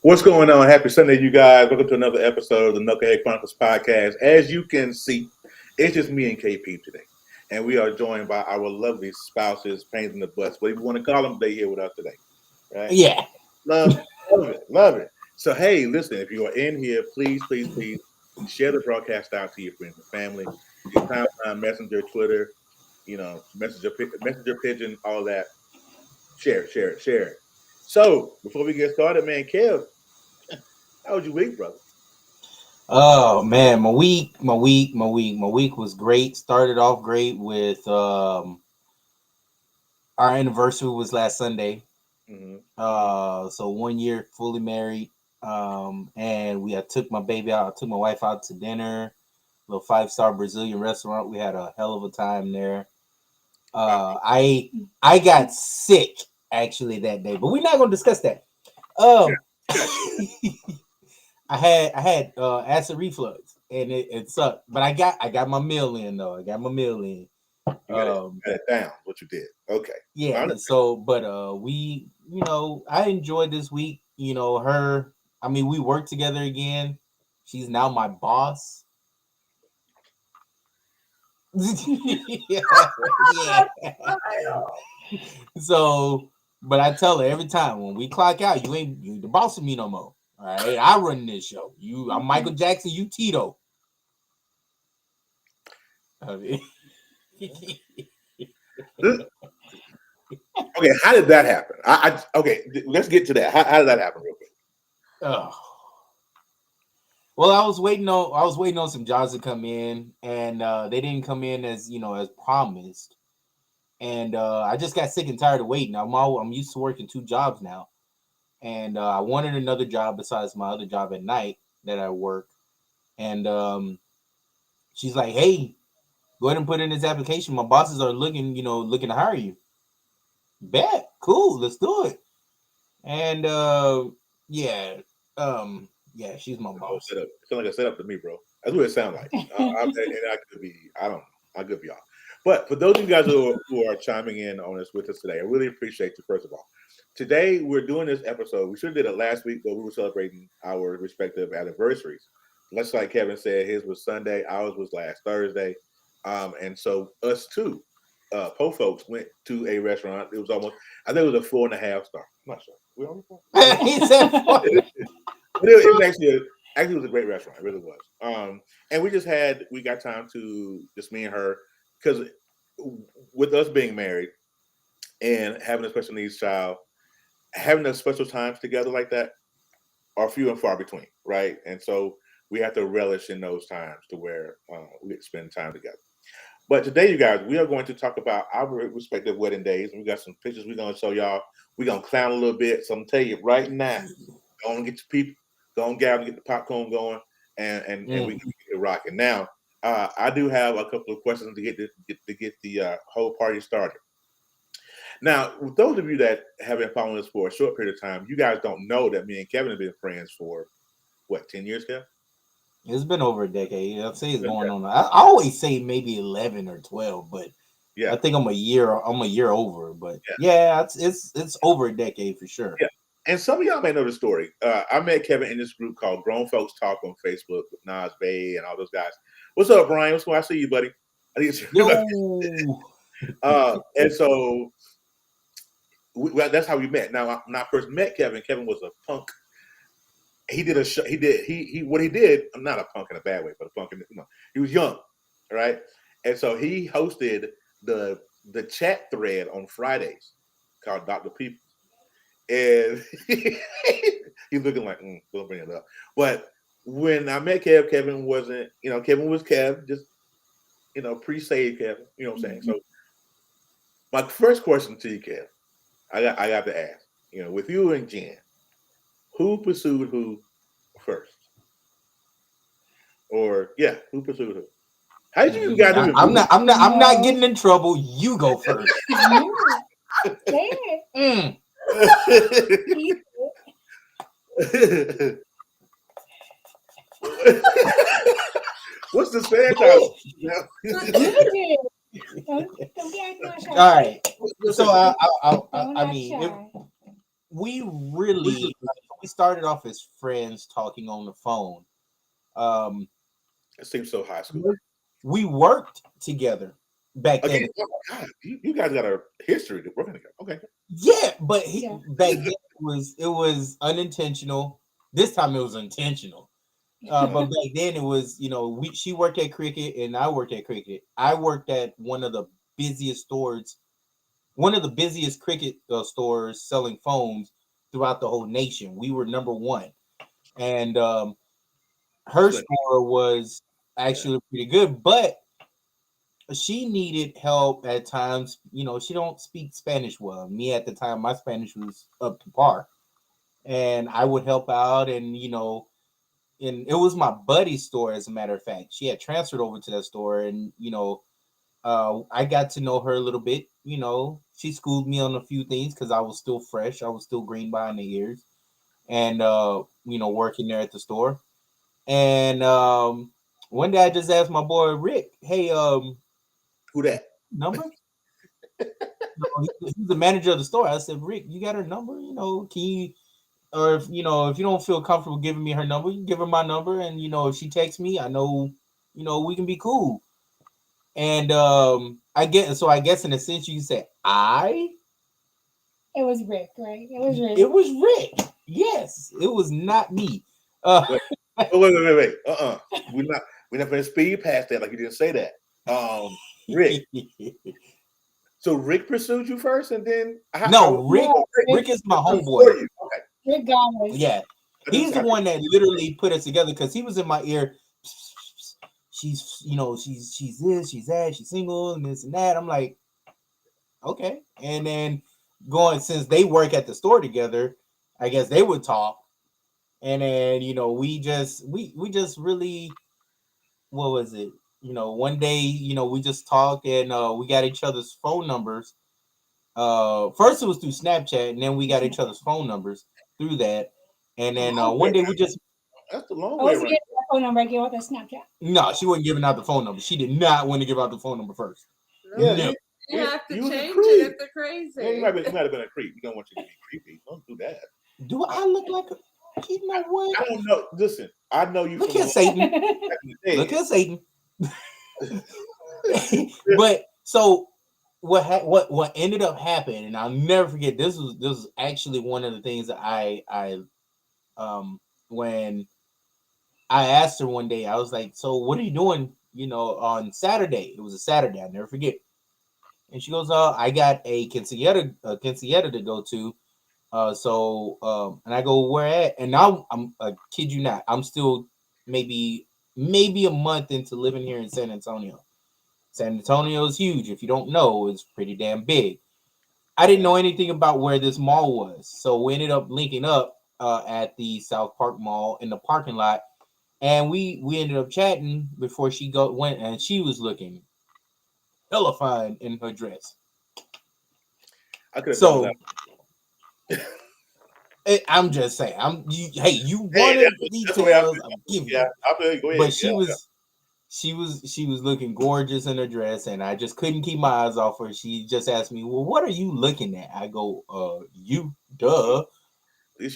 What's going on? Happy Sunday, you guys. Welcome to another episode of the Knucklehead Chronicles podcast. As you can see, it's just me and KP today. And we are joined by our lovely spouses, pains in the butts, whatever you want to call them, they here with us today. Right? Yeah. Love it. So, hey, listen, if you are in here, please share the broadcast out to your friends and family, your timeline, Messenger, Twitter, messenger pigeon, all that. Share it. So, before we get started, man, Kev, how was your week, brother? Oh man, my week was great. Started off great with our anniversary was last Sunday. Mm-hmm. So 1 year fully married. And I took my baby out. I took my wife out to dinner. Little 5-star Brazilian restaurant. We had a hell of a time there. I got sick actually that day, but we're not gonna discuss that. Um, I had acid reflux and it sucked, but I got my meal in though. I got my meal in. You got it down. What you did? Okay. Yeah. So, but we, I enjoyed this week. Her. I mean, we worked together again. She's now my boss. Yeah. Yeah. So, but I tell her every time when we clock out, you the boss of me no more. All right, I run this show. I'm Michael Jackson. You Tito. I mean, Okay. How did that happen? Okay. Let's get to that. How did that happen, real quick? oh. Well, I was waiting on some jobs to come in, and they didn't come in as promised. And I just got sick and tired of waiting. I'm used to working 2 jobs now, and I wanted another job besides my other job at night that I work. And she's like, "Hey, go ahead and put in this application. My bosses are looking to hire you." Bet, cool, let's do it. And yeah, she's my boss. It sounds like a setup to me, bro. That's what it sounds like. I could be. I don't know. I could be off. But for those of you guys who are chiming in on this with us today, I really appreciate you. First of all, today we're doing this episode. We should have did it last week, but we were celebrating our respective anniversaries. Just like Kevin said, his was Sunday, ours was last Thursday, and so us two, Po folks went to a restaurant. It was almost, I think it was a 4.5 star. I'm not sure. We only 4. He said, "Fuck." It was actually it was a great restaurant. It really was. And we got time to just me and her because with us being married and having a special needs child, having those special times together like that are few and far between, right? And so we have to relish in those times to where we spend time together. But today, you guys, we are going to talk about our respective wedding days. And we got some pictures we're going to show y'all. We're going to clown a little bit. So I'm going to tell you right now, go and get your people, go and gather, get the popcorn going, and we can get it rocking. Now, I do have a couple of questions to get the whole party started. Now, with those of you that have been following us for a short period of time, you guys don't know that me and Kevin have been friends for, what, 10 years, Kev? It's been over a decade. I'd say it's going on. I always say maybe 11 or 12, but Yeah. I think I'm a year over. But yeah, it's over a decade for sure. Yeah. And some of y'all may know the story. I met Kevin in this group called Grown Folks Talk on Facebook with Nas Bay and all those guys. What's up, Brian? What's going on? I see you, buddy. And so that's how we met. Now, when I first met Kevin, Kevin was a punk. He did a show. What he did. I'm not a punk in a bad way, but a punk in he was young, right? And so he hosted the chat thread on Fridays called Dr. People. And he's looking like, don't bring it up. But when I met Kevin wasn't, Kevin was Kev, just, pre-saved Kevin, you know what I'm saying? So my first question to you, Kev, I got to ask, with you and Jen, who pursued who first? Or who pursued who? How did you guys do? I'm not getting in trouble. You go first. What's the sanitizer? All right. So I mean, we really we started off as friends talking on the phone. Um, It seems so high school. we worked together back then. Again, oh my God, you guys got a history to working together. Okay. Yeah, but Yeah. back then it was unintentional. This time it was intentional. But back then it was, she worked at Cricket and I worked at Cricket. I worked at busiest stores, one of the busiest Cricket stores selling phones throughout the whole nation. We were number one, and her Excellent. store was actually pretty good, but she needed help at times. She don't speak Spanish well. Me at the time, my Spanish was up to par, and I would help out, and it was my buddy's store, as a matter of fact. She had transferred over to that store, and I got to know her a little bit. She schooled me on a few things because I was still fresh, I was still green behind the ears, and working there at the store. And one day I just asked my boy Rick, "Hey, Who that? number?" He's the manager of the store. I said, "Rick, you got her number? Can you?" Or if you don't feel comfortable giving me her number, you give her my number, and if she texts me, I know, we can be cool. And I guess in a sense you can say It was Rick, right? It was Rick. it was Rick. Yes, it was not me. Wait, wait. We're not gonna speed past that like you didn't say that. Rick. So Rick pursued you first, and then No, Rick. No, Rick is my before homeboy. you. Okay. Rick got us. Yeah, he's the one that literally put us together because he was in my ear. She's this, she's that, she's single, and this and that. I'm like, okay. And then since they work at the store together, I guess they would talk. And then we just really, what was it? One day, we just talked, and we got each other's phone numbers. First it was through Snapchat, and then we got each other's phone numbers through that. And then one day we just That's the long I way was around. getting that phone number. I gave out the Snapchat. no, she wasn't giving out the phone number. She did not want to give out the phone number first. Yeah, No. You have to you was a change creep. it if they're crazy. Yeah, you might have been a creep. We don't want you to be creepy. Don't do that. Do I look like a? You know what? I don't know. Listen, I know you. Look from at Satan. back in the day. Look at Satan. But so what ended up happening, and I'll never forget. This was actually one of the things that I when I asked her one day, I was like, "So what are you doing? On Saturday? It was a Saturday. I'll never forget." And she goes, I got a quinceañera to go to. And I go, where at? And now I kid you not, I'm still maybe a month into living here in San Antonio. San Antonio is huge. If you don't know, it's pretty damn big. I didn't know anything about where this mall was, so we ended up linking up at the South Park Mall in the parking lot, and we ended up chatting before she went, and she was looking hella fine in her dress. I could have done So I'm just saying, you Hey, wanted that's the way I details, feel. I'm giving Yeah, you. I'll go ahead. But she was looking gorgeous in her dress, and I just couldn't keep my eyes off her. She just asked me, "Well, what are you looking at?" I go, you, duh."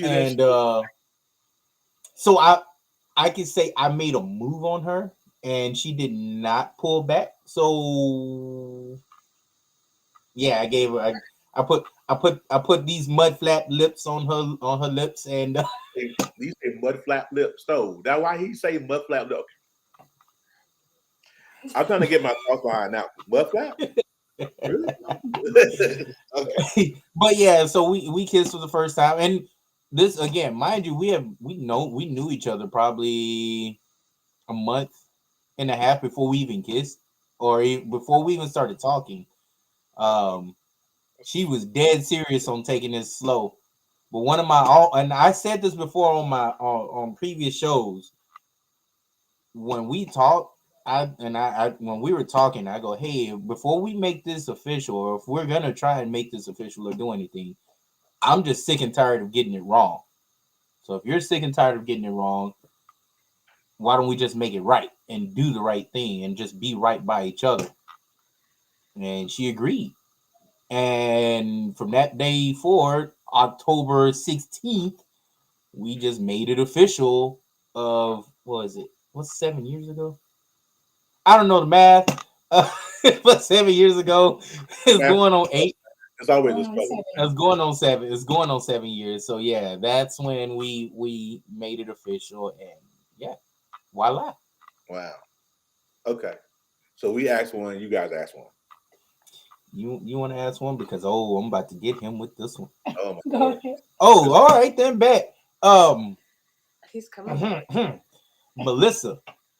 And so I can say I made a move on her, and she did not pull back. So yeah, I gave her. I put these mud flap lips on her lips, and These say mud flap lip stove. That's why he say mud flap lip. I'm trying to get my thoughts behind now. Mud flap? Really? Okay. but yeah, so we kissed for the first time, and this again, mind you, we knew each other probably a month and a half before we even kissed, or before we even started talking. She was dead serious on taking this slow. But one of and I said this before on my on previous shows. When we talk, I when we were talking, I go, "Hey, before we make this official, or if we're gonna try and make this official or do anything, I'm just sick and tired of getting it wrong. So if you're sick and tired of getting it wrong, why don't we just make it right and do the right thing and just be right by each other?" And she agreed. And from that day forward, October 16th we just made it official. Of what was it? What's 7 years ago? I don't know the math, but 7 years ago, it's Math, going on 8. it's always a Going on struggle. 7. It's going on 7. It's going on 7 years. So yeah, that's when we made it official, and yeah, voila. Wow. Okay. So we asked one. You guys asked one. You want to ask one because I'm about to get him with this one. Oh my Go lord. ahead. Oh, all right then, bet. He's coming. Melissa,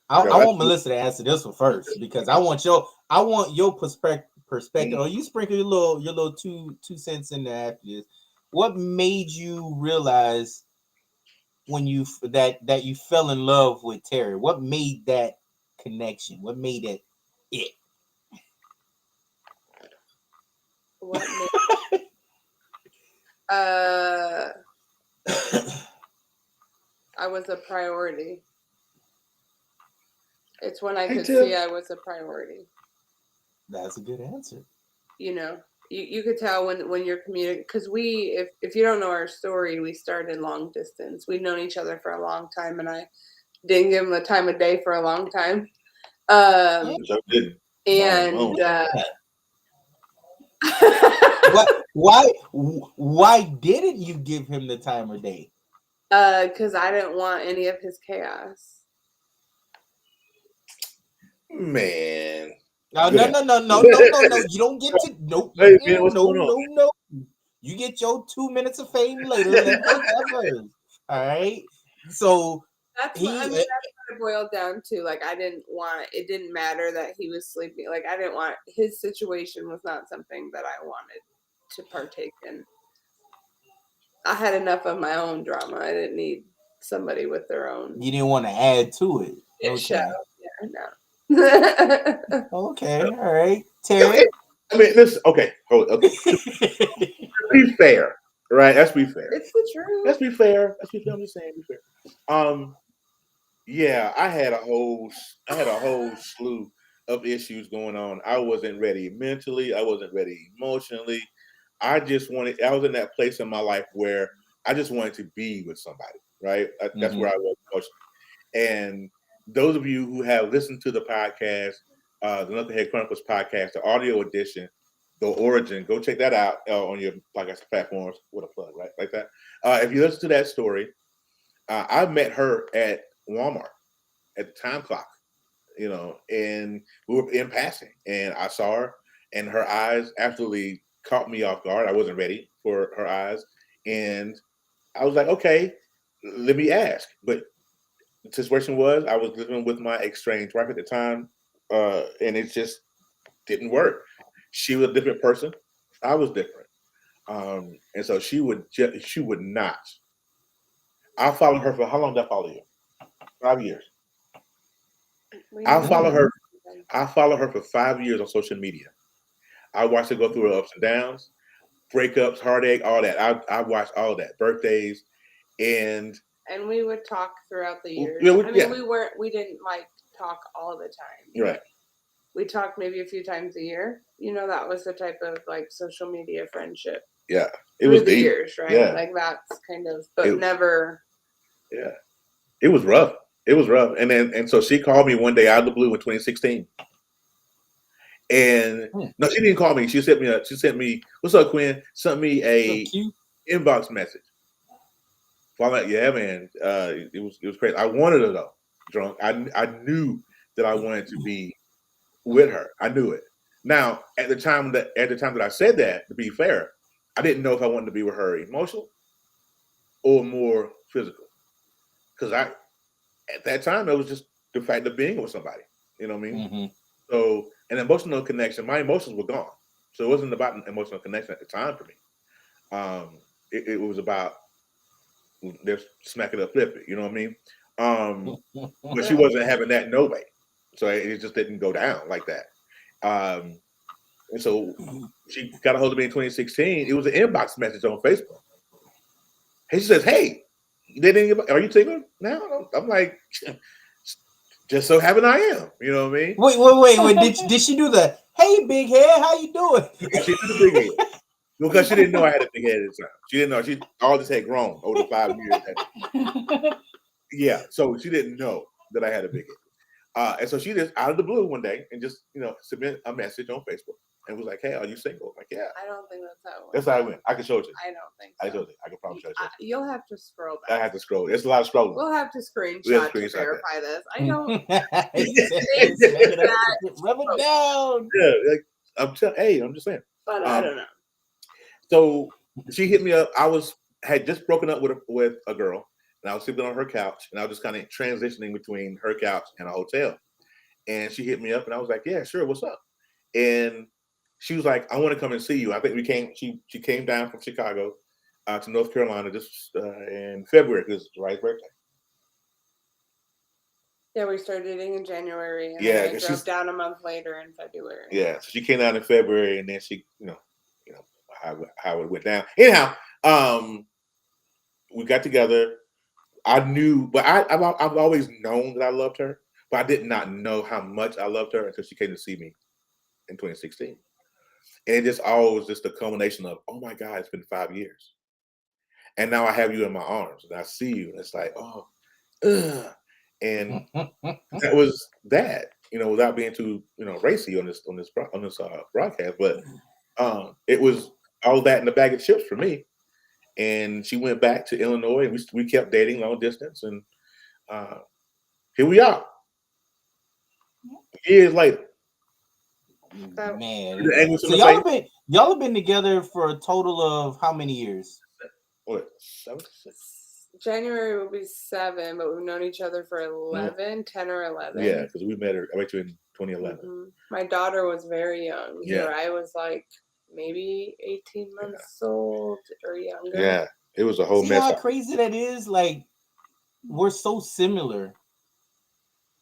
Yeah, I want Melissa to answer this one first because I want your perspective. Or you sprinkle your little two cents in there after this. What made you realize when you that you fell in love with Terry? What made that connection? What made it? What made, I was a priority. It's when I Hey, could Tim. see I was a priority. That's a good answer. You know, you could tell when you're communicating, because if you don't know our story, we started long distance. We've known each other for a long time, and I didn't give him the time of day for a long time. So did And Why didn't you give him the time or day? because I didn't want any of his chaos. man. No. Good. You don't get to Hey, man, what's going on? no. You get your 2 minutes of fame later. Let her have hers. All right. So That's what it boiled down to. Like, I didn't want it. Didn't matter that he was sleeping. Like, I didn't want his situation was not something that I wanted to partake in. I had enough of my own drama. I didn't need somebody with their own. You didn't want to add to it. Okay. Yeah, no. Okay. All right. Terry. I mean, listen. Okay. Okay. Be fair, right? Let's be fair. It's the truth. Let's be fair. I'm just saying, be fair. Yeah, I had a whole slew of issues going on. I wasn't ready mentally. I wasn't ready emotionally. I was in that place in my life where I just wanted to be with somebody, right? That's where I was emotionally. And those of you who have listened to the podcast, the Knucklehead Chronicles podcast, the audio edition, the origin, go check that out on your podcast platforms. What a plug, right? Like that. If you listen to that story, I met her at Walmart at the time clock, and we were in passing, and I saw her, and her eyes absolutely caught me off guard. I wasn't ready for her eyes, and I was like, okay, let me ask. But the situation was, I was living with my estranged wife at the time, and it just didn't work. She was a different person. I was different, and so she would not. I followed her for how long did I follow you? 5 years. I follow her for 5 years on social media. I watched her go through her ups and downs, breakups, heartache, all that. I watched all that, birthdays, and we would talk throughout the years. Yeah, we didn't like talk all the time. Right. We talked maybe a few times a year. That was the type of like social media friendship. Yeah, it was the deep. years, right? Yeah. Like that's kind of, but never. Yeah, it was rough. It was rough, and so she called me one day out of the blue in 2016. And no, she didn't call me. She sent me, "What's up, Quinn?" Sent me a inbox message. Following, yeah, man, it was crazy. I wanted her though, drunk. I knew that I wanted to be with her. I knew it. Now, at the time that I said that, to be fair, I didn't know if I wanted to be with her emotional or more physical. Because at that time, it was just the fact of being with somebody. You know what I mean? Mm-hmm. So, an emotional connection, my emotions were gone. So it wasn't about an emotional connection at the time for me. It was about just smack it up, flip it. You know what I mean? But she wasn't having that no way. So it just didn't go down like that. And so she got a hold of me in 2016. It was an inbox message on Facebook. And she says, "Hey, are you single now?" I'm like, just so happen I am. You know what I mean? Wait. Did she do the "Hey, big head, how you doing"? She did the big head. Because she didn't know I had a big head at the time. She didn't know. All this had grown over the 5 years. Yeah, so she didn't know that I had a big head. And so she just out of the blue one day and just submit a message on Facebook and was like, "Hey, are you single?" I'm like, yeah. I don't think that's how it went. That's how I went. I can show it to you. I don't think so. I showed it. I can probably show it to you. You'll have to scroll back. I have to scroll. There's a lot of scrolling. We'll have to screenshot to verify this. I don't. Rub it down. Yeah, I'm just saying. But I don't know. So she hit me up. Had just broken up with a girl, and I was sleeping on her couch, and I was just kind of transitioning between her couch and a hotel. And she hit me up, and I was like, "Yeah, sure. What's up?" And she was like, "I want to come and see you." I think she came down from Chicago to North Carolina just in February because it's Ryan's birthday. Yeah, we started dating in January, and Yeah, then I drove down a month later in February. Yeah, so she came down in February, and then she, how it went down. Anyhow, we got together. I knew, but I've always known that I loved her, but I did not know how much I loved her until she came to see me in 2016. And it just always just a culmination of, oh my God, it's been 5 years. And now I have you in my arms and I see you. And it's like, oh, ugh. And that was that, without being too, racy on this broadcast. But it was all that in the bag of chips for me. And she went back to Illinois and we kept dating long distance. And here we are. Years later. Man, so y'all have been together for a total of how many years? What, 7? January will be 7, but we've known each other for 11, 10 or 11. Yeah, because I met you in 2011. Mm-hmm. My daughter was very young. Yeah, I was like maybe 18 months old or younger. Yeah, it was a whole mess. See how crazy that is? Like, we're so similar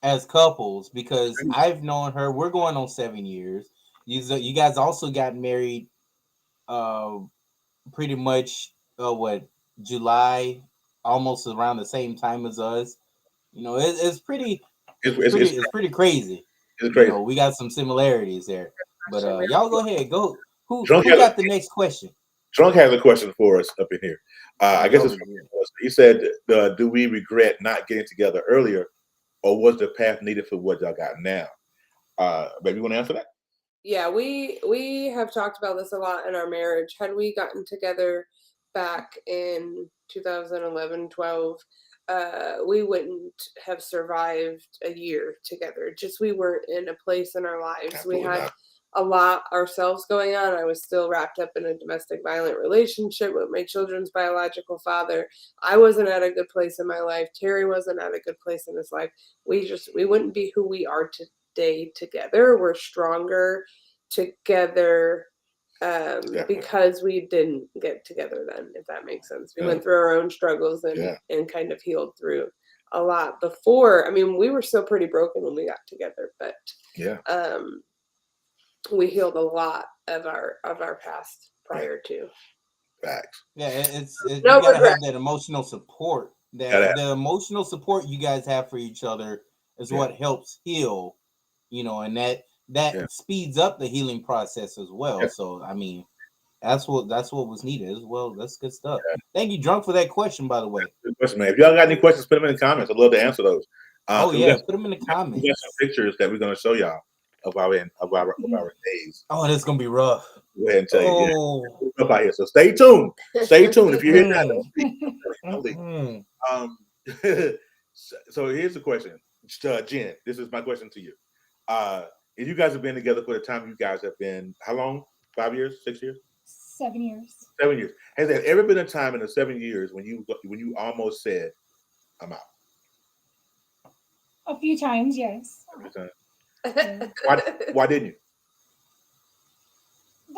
as couples because I've known her. We're going on 7 years. You guys also got married pretty much July, almost around the same time as us. It's pretty crazy. It's crazy. We got some similarities there. But y'all go ahead. Go. Who got the next question? Drunk has a question for us up in here. I guess it's he said, do we regret not getting together earlier, or was the path needed for what y'all got now? Baby, you want to answer that? Yeah, we have talked about this a lot in our marriage. Had we gotten together back in 2011, 12, we wouldn't have survived a year together. Just we weren't in a place in our lives. Absolutely we had not. A lot ourselves going on. I was still wrapped up in a domestic violent relationship with my children's biological father. I wasn't at a good place in my life. Terry wasn't at a good place in his life. We wouldn't be who we are today together. We're stronger together because we didn't get together then, if that makes sense. We went through our own struggles and kind of healed through a lot before. I mean, we were still pretty broken when we got together, but we healed a lot of our past prior to. Facts. Yeah, you gotta have that emotional support. The emotional support you guys have for each other is what helps heal, and that speeds up the healing process as well. Yeah. So I mean, that's what was needed as well. That's good stuff. Yeah. Thank you, Drunk, for that question, by the way. Good question, man. If y'all got any questions, put them in the comments. I'd love to answer those. Put them in the comments. We got some pictures that we're gonna show y'all of our days. Oh, that's gonna be rough. Go ahead and tell you. Up out here. So stay tuned. Stay tuned. If you're here now, don't leave. So here's the question, Jen. This is my question to you. If you guys have been together for the time you guys have been, how long? 5 years? 6 years? 7 years. 7 years. Has there ever been a time in the 7 years when you almost said, "I'm out"? A few times, yes. Every time. Why didn't you?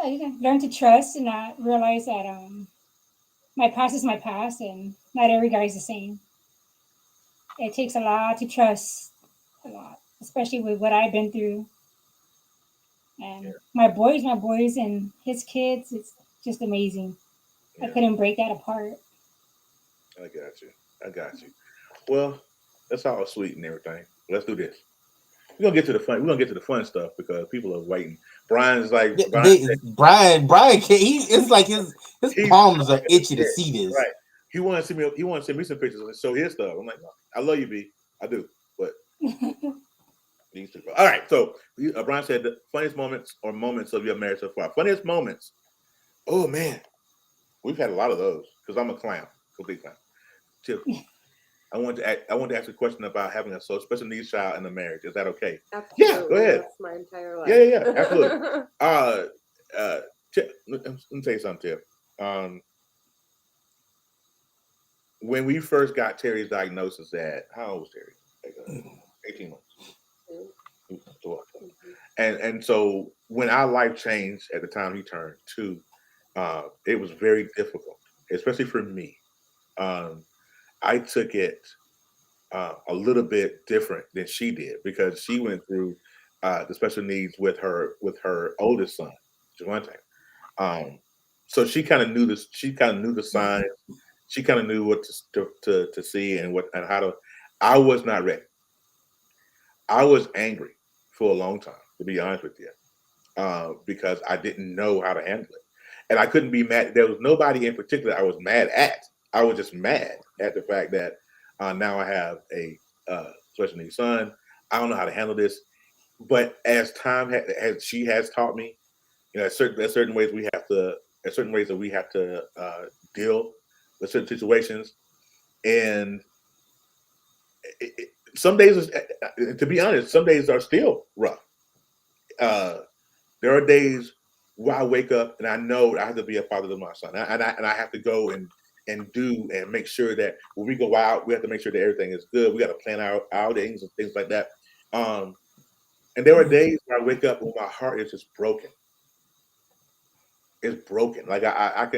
I learned to trust and not realize that my past is my past and not every guy is the same. It takes a lot to trust, a lot, especially with what I've been through. And my boys and his kids, it's just amazing. I couldn't break that apart. I got you. Well, that's all sweet and everything. Let's do this. We're gonna get to the fun. We're gonna get to the fun stuff because people are waiting. Brian's like Yeah, Brian said, Brian can't. It's like his he's palms are itchy to see this. right. He wanted to see me. He wanted to send me some pictures and show his stuff. I'm like, no, I love you, B. I do, but these two. All right. So Brian said the funniest moments or moments of your marriage so far. Funniest moments. Oh man, we've had a lot of those because I'm a clown, complete clown. Tip. I want to ask a question about having a special needs child in a marriage. Is that okay? Absolutely. Yeah, go ahead. That's my entire life. Yeah, absolutely. Tip, let me tell you something, Tip. When we first got Terry's diagnosis at how old was Terry? Like 18 months. And so when our life changed at the time he turned 2, it was very difficult, especially for me. I took it a little bit different than she did because she went through the special needs with her oldest son, Javante. So she kind of knew this. She kind of knew the signs. She kind of knew what to see and what and how to. I was not ready. I was angry for a long time, to be honest with you, because I didn't know how to handle it, and I couldn't be mad. There was nobody in particular I was mad at. I was just mad at the fact that now I have a special needs son. I don't know how to handle this, but as time as she has taught me, you know, there's certain ways we have to, there's certain ways that we have to deal with certain situations, and some days, to be honest, some days are still rough. There are days where I wake up and I know I have to be a father to my son, and I have to go and do and make sure that when we go out, we have to make sure that everything is good. We got to plan our outings and things like that. And there are days where I wake up when my heart is just broken. It's broken. Like I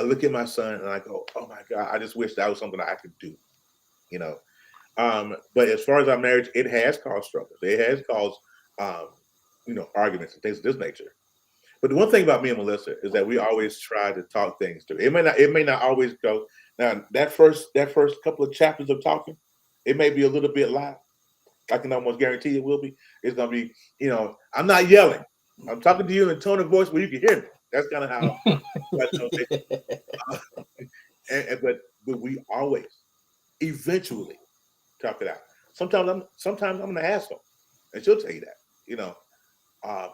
look at my son and I go, oh my God, I just wish that was something I could do, you know. But as far as our marriage, it has caused struggles. It has caused, arguments and things of this nature. But the one thing about me and Melissa is that we always try to talk things through. It may not always go. Now that first couple of chapters of talking, it may be a little bit loud. I can almost guarantee it will be. It's gonna be, I'm not yelling. I'm talking to you in a tone of voice where you can hear me. That's kind of how. But we always, eventually, talk it out. Sometimes I'm an asshole, and she'll tell you that.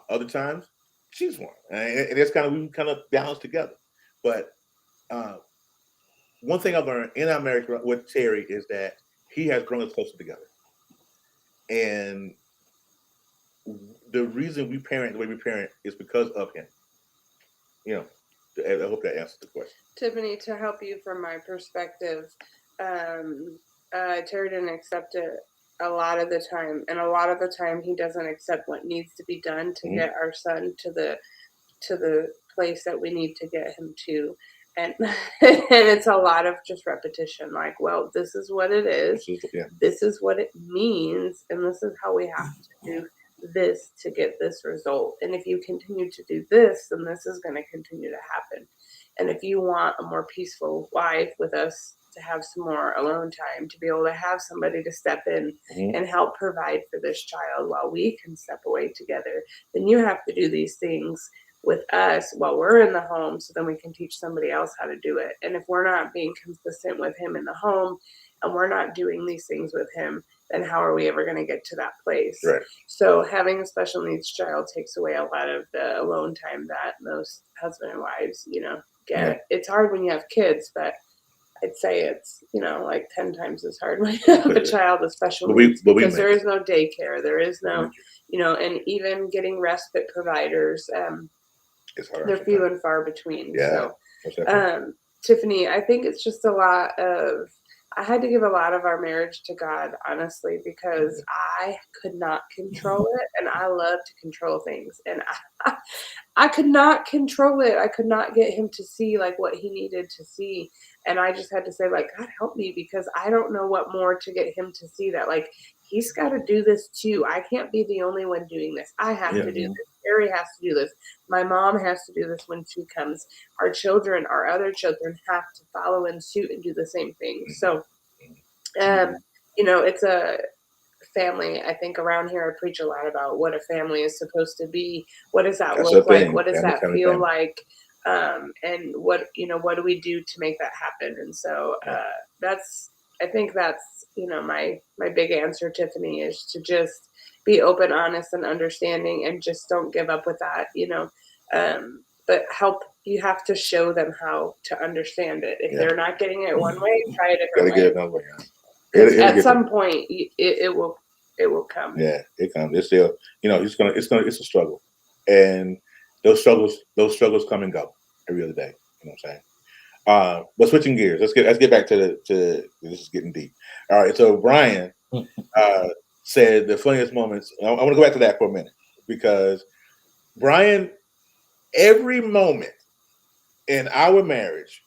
Other times she's one, and it's we kind of balance together. But one thing I learned in our marriage with Terry is that he has grown us closer together, and the reason we parent the way we parent is because of him. I hope that answers the question. Tiffany, to help you from my perspective, Terry didn't accept it a lot of the time, and a lot of the time he doesn't accept what needs to be done to get our son to the place that we need to get him to. And and it's a lot of just repetition, like, well, this is what it is, this is what it means, and this is how we have to do this to get this result. And if you continue to do this, then this is going to continue to happen. And if you want a more peaceful life with us, to have some more alone time, to be able to have somebody to step in and help provide for this child while we can step away together, then you have to do these things with us while we're in the home, so then we can teach somebody else how to do it. And if we're not being consistent with him in the home and we're not doing these things with him, then how are we ever going to get to that place? Right. So having a special needs child takes away a lot of the alone time that most husband and wives, get. Yeah. It's hard when you have kids, but I'd say it's, like 10 times as hard when you have a child with special needs, because there is no daycare. There is no, and even getting respite providers, it's hard. They're few and far between. Yeah. So, Tiffany, I think it's just I had to give a lot of our marriage to God, honestly, because I could not control it, and I love to control things, and I could not control it. I could not get him to see like what he needed to see, and I just had to say, like, God help me, because I don't know what more to get him to see, that like he's got to do this too. I can't be the only one doing this. I have to do this. Harry has to do this. My mom has to do this when she comes. Our children, our other children, have to follow in suit and do the same thing. So, it's a family. I think around here I preach a lot about what a family is supposed to be. What does that That's look the like? thing. What does Family, that family, feel family. like? And what do we do to make that happen? And so I think that's my big answer, Tiffany, is to just be open, honest, and understanding, and just don't give up with that. But you have to show them how to understand it. If they're not getting it one way, try a different Gotta get way. it another way. It'll At get some point, it will come. Yeah, it comes. It's still, it's a struggle, and those struggles come and go every other day. You know what I'm saying? But switching gears, let's get back to this is getting deep. All right, so Brian said the funniest moments. I want to go back to that for a minute because Brian, every moment in our marriage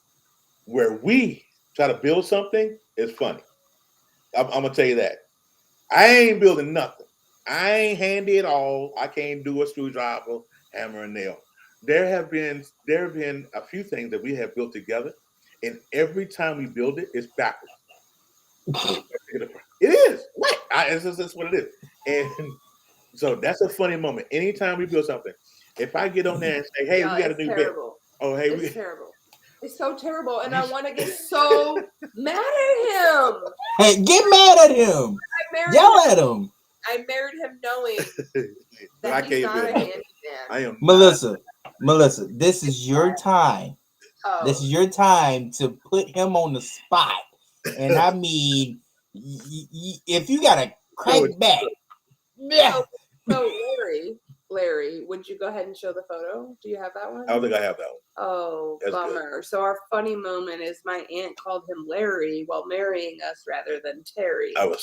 where we try to build something is funny. I'm gonna tell you that. I ain't building nothing. I ain't handy at all. I can't do a screwdriver, hammer, and nail. There have been a few things that we have built together, and every time we build it, it's backwards. It is. What? That's what it is. And so that's a funny moment. Anytime we build something, if I get on there and say, "Hey, we got a new bed," oh, hey, it's terrible. It's so terrible, and I want to get so mad at him. Hey, get mad at him. Yell at him. I married him knowing that he's not a handyman. I am Melissa, this is your time. Oh. This is your time to put him on the spot. And I mean, if you got to crank back. Yeah. So Larry, would you go ahead and show the photo? Do you have that one? I don't think I have that one. Oh, that's bummer. Good. So our funny moment is my aunt called him Larry while marrying us rather than Terry. Oh.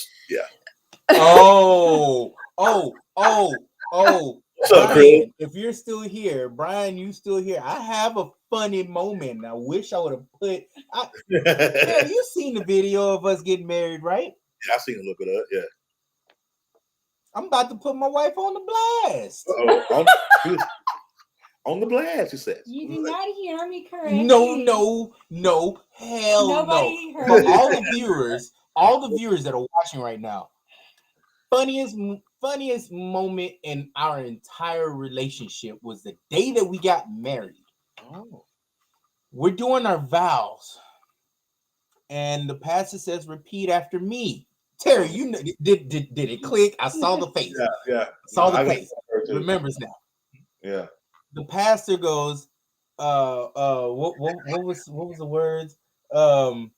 What's up, Brian, if you're still here, Brian, you still here. I have a funny moment. I wish I would have put. Yeah, you seen the video of us getting married, right? Yeah, I seen a little bit of it. Yeah. I'm about to put my wife on the blast. On the blast, you said. You did not hear me correctly. No, hell Nobody no. heard For me. all the viewers that are watching right now, funniest moment in our entire relationship was the day that we got married. Oh. We're doing our vows, and the pastor says, "Repeat after me." Terry, you know, did it click? I saw the face. Yeah. Saw the face. Remembers now. Yeah. The pastor goes, what was the words? Lawfully.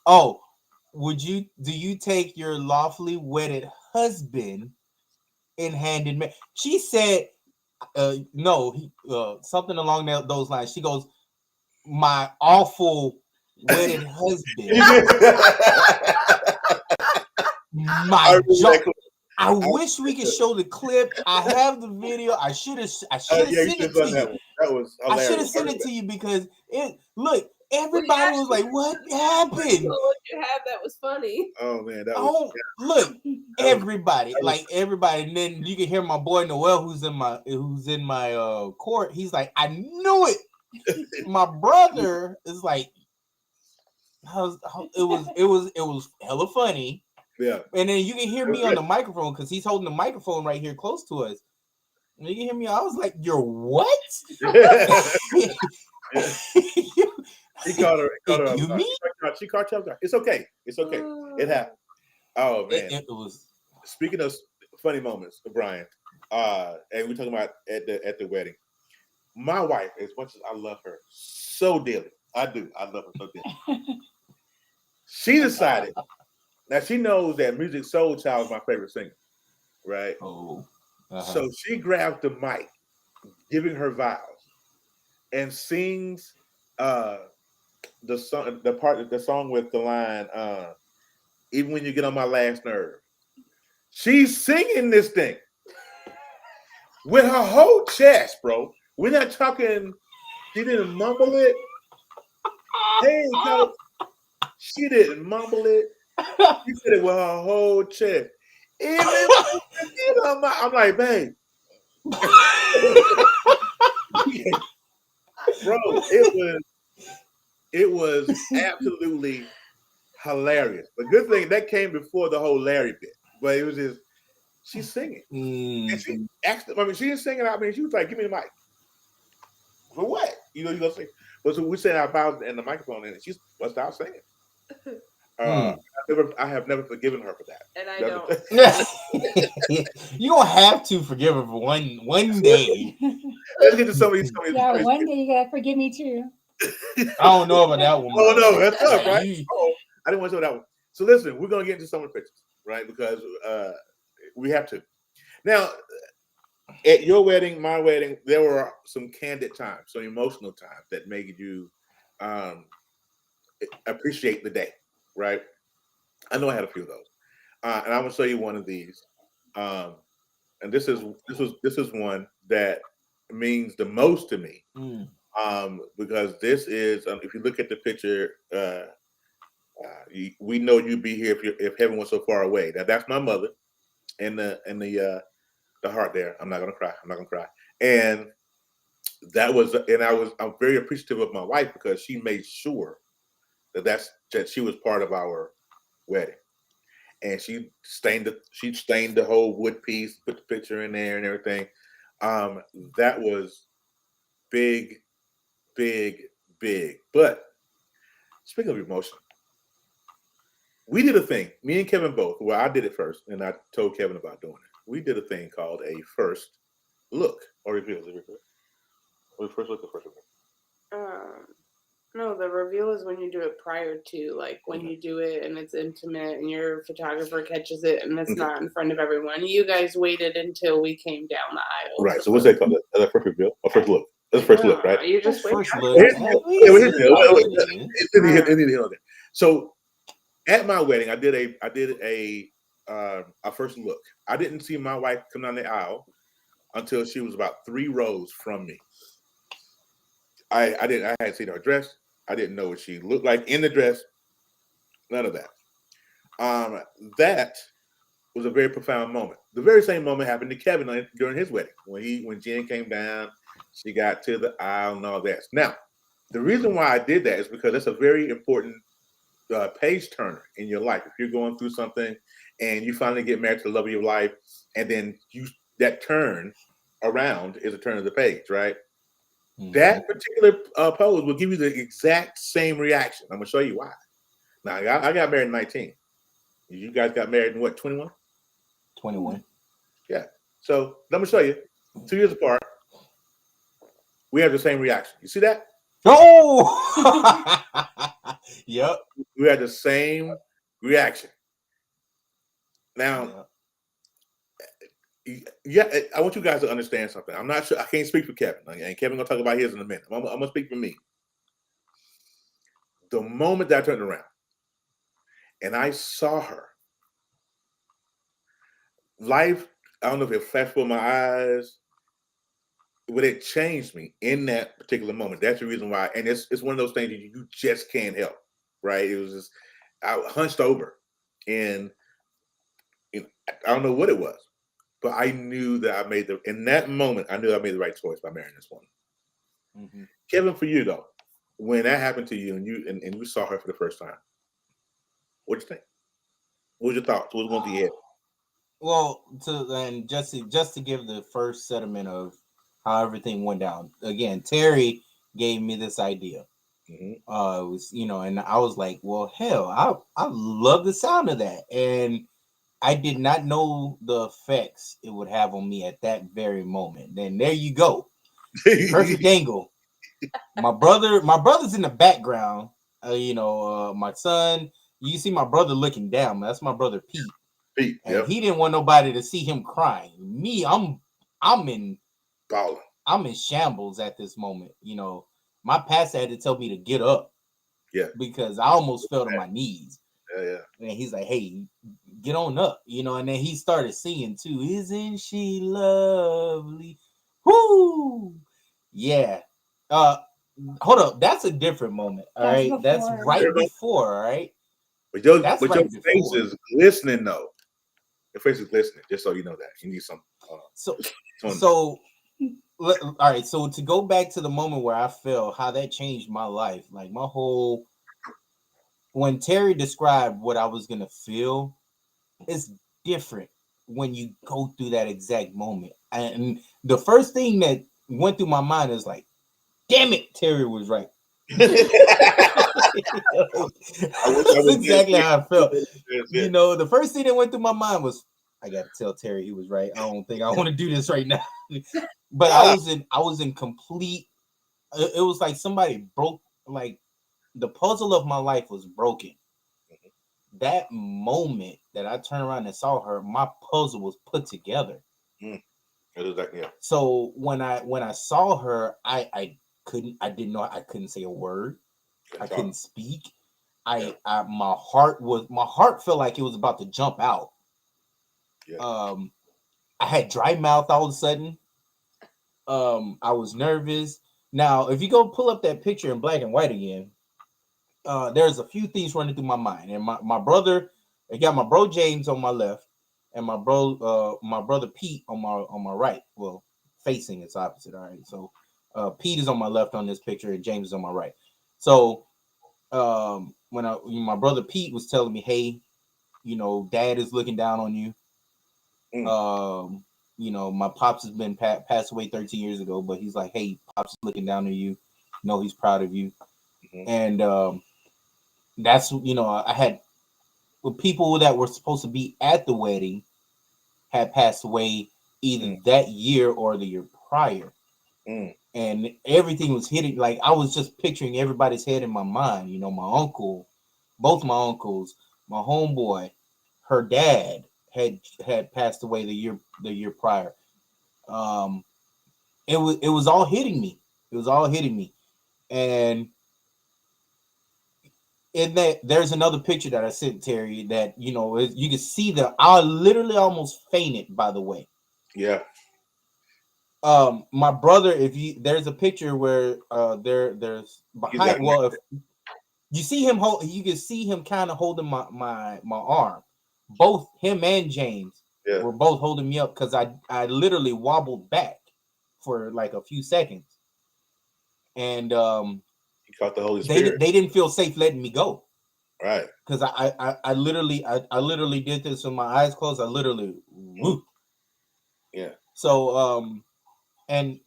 Oh, do you take your lawfully wedded husband in hand in marriage? She said, no, something along those lines. She goes, my awful wedded husband. I wish we could show the clip. I have the video. I should have sent it to you. That was hilarious. I should have sent it to you because everybody was like, "What happened?" What you have that was funny. Oh man, everybody, everybody, and then you can hear my boy Noel, who's in my court. He's like, "I knew it." My brother is like, it was hella funny. Yeah. And then you can hear me on the microphone because he's holding the microphone right here close to us. And you can hear me. I was like, "You're what?" He called her. She caught you. It's okay. It happened. Oh man. It was. Speaking of funny moments, Brian, and we're talking about at the wedding. My wife, as much as I love her so dearly, I do. I love her so dearly. She decided. Now she knows that Music Soul Child is my favorite singer, right? Oh. So she grabs the mic, giving her vows, and sings the song with the line, "Even when you get on my last nerve." She's singing this thing with her whole chest, bro. We're not talking. She didn't mumble it. Hey, she didn't mumble it. She did it with her whole chest. Even I'm like, babe. Bro, it was absolutely hilarious. But good thing that came before the whole Larry bit. But it was just she's singing. And she asked, I mean, she didn't sing it out. I mean, she was like, give me the mic. For what? You know, you gonna sing. But so we said our vows and the microphone in, and she's bust out singing. I have never forgiven her for that. And I don't. You don't have to forgive her for one day. Let's get to some of these. Yeah, one day you gotta forgive me too. I don't know about that one. Oh no, that's tough, right? Oh, I didn't want to show that one. So listen, we're gonna get into some of the pictures, right? Because we have to. Now, at your wedding, my wedding, there were some candid times, some emotional times that made you appreciate the day, right? I know I had a few of those, and I'm gonna show you one of these. And this is one that means the most to me, because this is if you look at the picture, we know you'd be here if heaven was so far away. Now that's my mother, and the heart there. I'm not gonna cry. And I'm very appreciative of my wife because she made sure that she was part of our wedding. And she stained the whole wood piece, put the picture in there and everything. That was big. But speaking of emotion, we did a thing, me and Kevin both. Well, I did it first, and I told Kevin about doing it. We did a thing called a first look or reveal. Or first look or first reveal? No, the reveal is when you do it prior to, like when you do it and it's intimate and your photographer catches it and it's not in front of everyone. You guys waited until we came down the aisle. Right. So what's that called? Is that first reveal or first look? That's first look, right? You just first wait. look. So at my wedding, I did a first look. I didn't see my wife come down the aisle until she was about 3 rows from me. I hadn't seen her dress. I didn't know what she looked like in the dress. None of that. That was a very profound moment. The very same moment happened to Kevin during his wedding when Jen came down. She got to the aisle and all that. Now, the reason why I did that is because that's a very important page turner in your life. If you're going through something and you finally get married to the love of your life, and then that turn around is a turn of the page, right? Mm-hmm. That particular pose will give you the exact same reaction. I'm gonna show you why. Now, I got married in 19. You guys got married in what, 21? 21. Yeah. So let me show you. 2 years apart, we have the same reaction. You see that? Oh! Yep. We had the same reaction. Now, yeah, I want you guys to understand something. I'm not sure. I can't speak for Kevin, and Kevin gonna talk about his in a minute. I'm gonna speak for me. The moment that I turned around and I saw her, life, I don't know if it flashed before my eyes, but it changed me in that particular moment. That's the reason why. And it's one of those things that you just can't help, right? It was just, I hunched over, and I don't know what it was, but I knew that in that moment, I knew I made the right choice by marrying this woman. Mm-hmm. Kevin, for you though, when that happened to you and you saw her for the first time, what'd you think? What was your thoughts? What was going through your head? Well, just to give the first sentiment of how everything went down. Again, Terry gave me this idea. Mm-hmm. It was, and I was like, well, hell, I love the sound of that. And I did not know the effects it would have on me at that very moment. Then there you go. Perfect angle. My brother's in the background. My son, you see my brother looking down. That's my brother Pete. And yep. He didn't want nobody to see him crying. Me, I'm in balling. I'm in shambles at this moment. My pastor had to tell me to get up. Yeah. Because I almost fell to my knees. Yeah. And he's like, hey, get on up, and then he started singing too. Isn't she lovely? Whoo! Yeah. Hold up. That's a different moment. All right. Before. That's right before. All right. But your face is glistening though. Your face is glistening. Just so you know that you need some. All right. So to go back to the moment where I fell, how that changed my life, like my whole when Terry described what I was gonna feel, it's different when you go through that exact moment. And the first thing that went through my mind is like, damn it, Terry was right. That's exactly how I felt. You know, the first thing that went through my mind was, I gotta tell Terry he was right. I don't think I want to do this right now. But I was in complete. It was like somebody broke, like the puzzle of my life was broken. That moment that I turned around and saw her, my puzzle was put together. So when I saw her, I didn't know, I couldn't say a word. I couldn't speak. My heart felt like it was about to jump out. I had dry mouth all of a sudden. I was nervous. Now, if you go pull up that picture in black and white again, there's a few things running through my mind. And my brother, I got my bro James on my left, and my brother Pete on my right. Well, facing its opposite. All right. So Pete is on my left on this picture, and James is on my right. So when my brother Pete was telling me, hey, you know, Dad is looking down on you. You know, my pops has been passed away 13 years ago, but he's like, hey, pops is looking down on you. You know, he's proud of you. And that's, you know, I had people that were supposed to be at the wedding had passed away either that year or the year prior. And everything was hitting, like I was just picturing everybody's head in my mind. You know, my uncle, both my uncles, my homeboy, her dad had passed away the year prior. It was all hitting me. It was all hitting me. And in that, there's another picture that I sent Terry that, you know, you can see that I literally almost fainted, by the way. Yeah. My brother, there's a picture where there's behind, well, if you see him you can see him kind of holding my arm. Both him and James were both holding me up because I literally wobbled back for like a few seconds. And you caught the Holy Spirit. They didn't feel safe letting me go. Right. Because I literally did this with my eyes closed. I literally whoop. Yeah. So and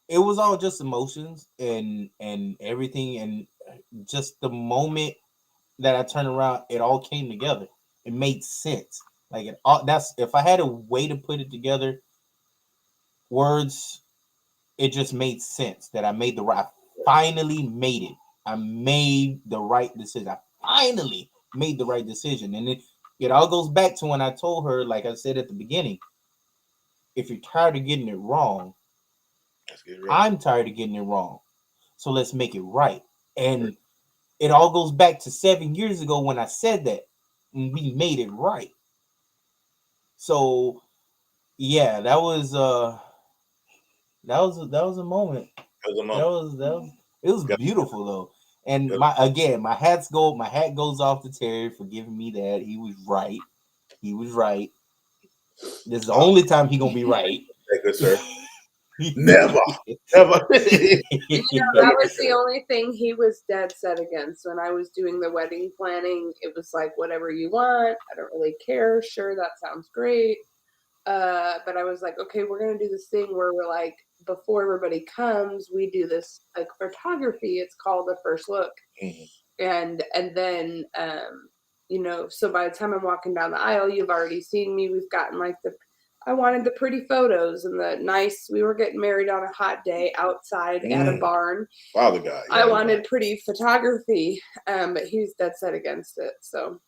it was all just emotions and everything, and just the moment that I turned around, it all came together. It made sense. Like that's, if I had a way to put it together, words, it just made sense that I made I finally made it. I made the right decision. I finally made the right decision. And it all goes back to when I told her, like I said at the beginning, if you're tired of getting it wrong, I'm tired of getting it wrong. So let's make it right. And it all goes back to 7 years ago when I said that, and we made it right. So yeah, that was a moment. It was beautiful though. And my hat goes off to Terry for giving me that. He was right. This is the only time he gonna be right. Good sir. Never. You know, that was the only thing he was dead set against. When I was doing the wedding planning, it was like, whatever you want, I don't really care. Sure, that sounds great. But I was like, okay, we're gonna do this thing where we're like, before everybody comes, we do this like photography. It's called the first look. And then you know, so by the time I'm walking down the aisle, you've already seen me. We've gotten like I wanted the pretty photos and the nice, we were getting married on a hot day outside at a barn. Father God. Yeah, I wanted pretty photography, but he's dead set against it. So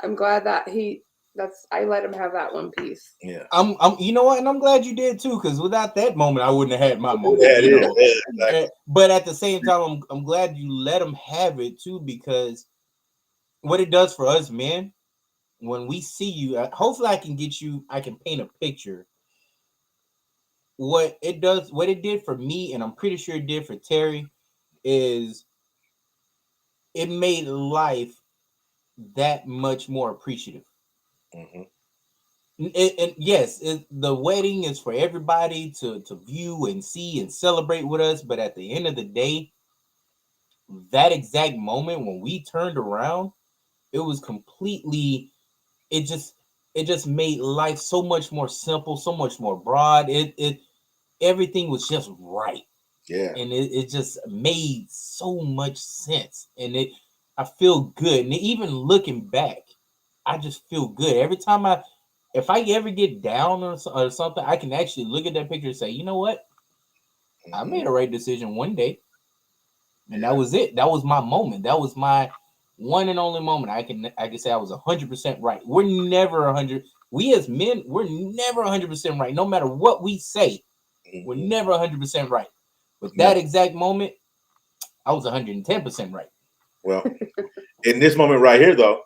I'm glad that I let him have that one piece. Yeah. I'm you know what, and I'm glad you did too, because without that moment, I wouldn't have had my moment. You know? Exactly. But at the same time, I'm glad you let him have it too, because what it does for us men, when we see you, hopefully I can paint a picture. What it did for me, and I'm pretty sure it did for Terry, is it made life that much more appreciative. And yes, the wedding is for everybody to view and see and celebrate with us. But at the end of the day, that exact moment when we turned around, it was completely. It just made life so much more simple, so much more broad. It everything was just right. Yeah. And it just made so much sense. And I feel good. And even looking back, I just feel good. Every time if I ever get down or something, I can actually look at that picture and say, you know what? I made a right decision one day. And that was it. That was my moment. That was my one and only moment. I can say I was 100% right. We're never 100. We as men, we're never 100% right. No matter what we say, we're never 100% right. But that exact moment, I was 110% right. Well, in this moment right here, though,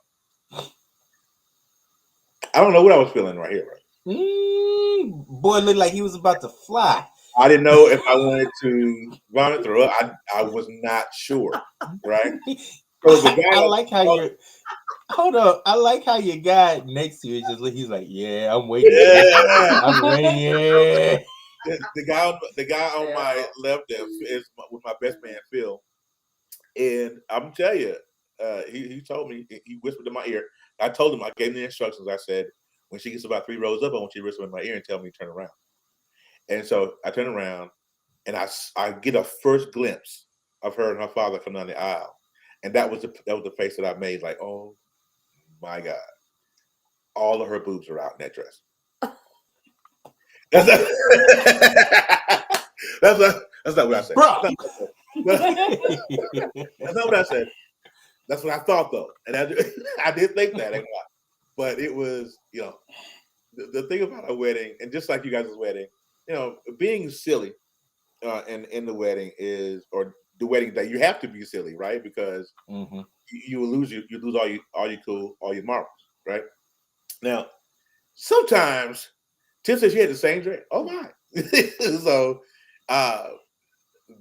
I don't know what I was feeling right here. Right? Boy looked like he was about to fly. I didn't know if I wanted to vomit through it. I was not sure. Right? So the guy, I like how you're. Hold up. I like how your guy next to you is just he's like, yeah, I'm waiting. Yeah. I'm ready. Yeah. The guy on my left is with my best man Phil, and I'm telling you, he told me, he whispered in my ear. I told him, I gave him the instructions. I said, when she gets about 3 rows up, I want you to whisper in my ear and tell me to turn around. And so I turn around, and I get a first glimpse of her and her father coming down the aisle, and that was the face that I made. Like, oh my God, all of her boobs are out in that dress. That's not what I said. That's not what I said. That's what I thought, though, and I did think that, but it was, the thing about a wedding, and just like you guys' wedding, being silly in the wedding or the wedding day, you have to be silly, right? Because you will lose all your cool, all your marbles, right? Now, sometimes Tim said she had the same dress. Oh my! So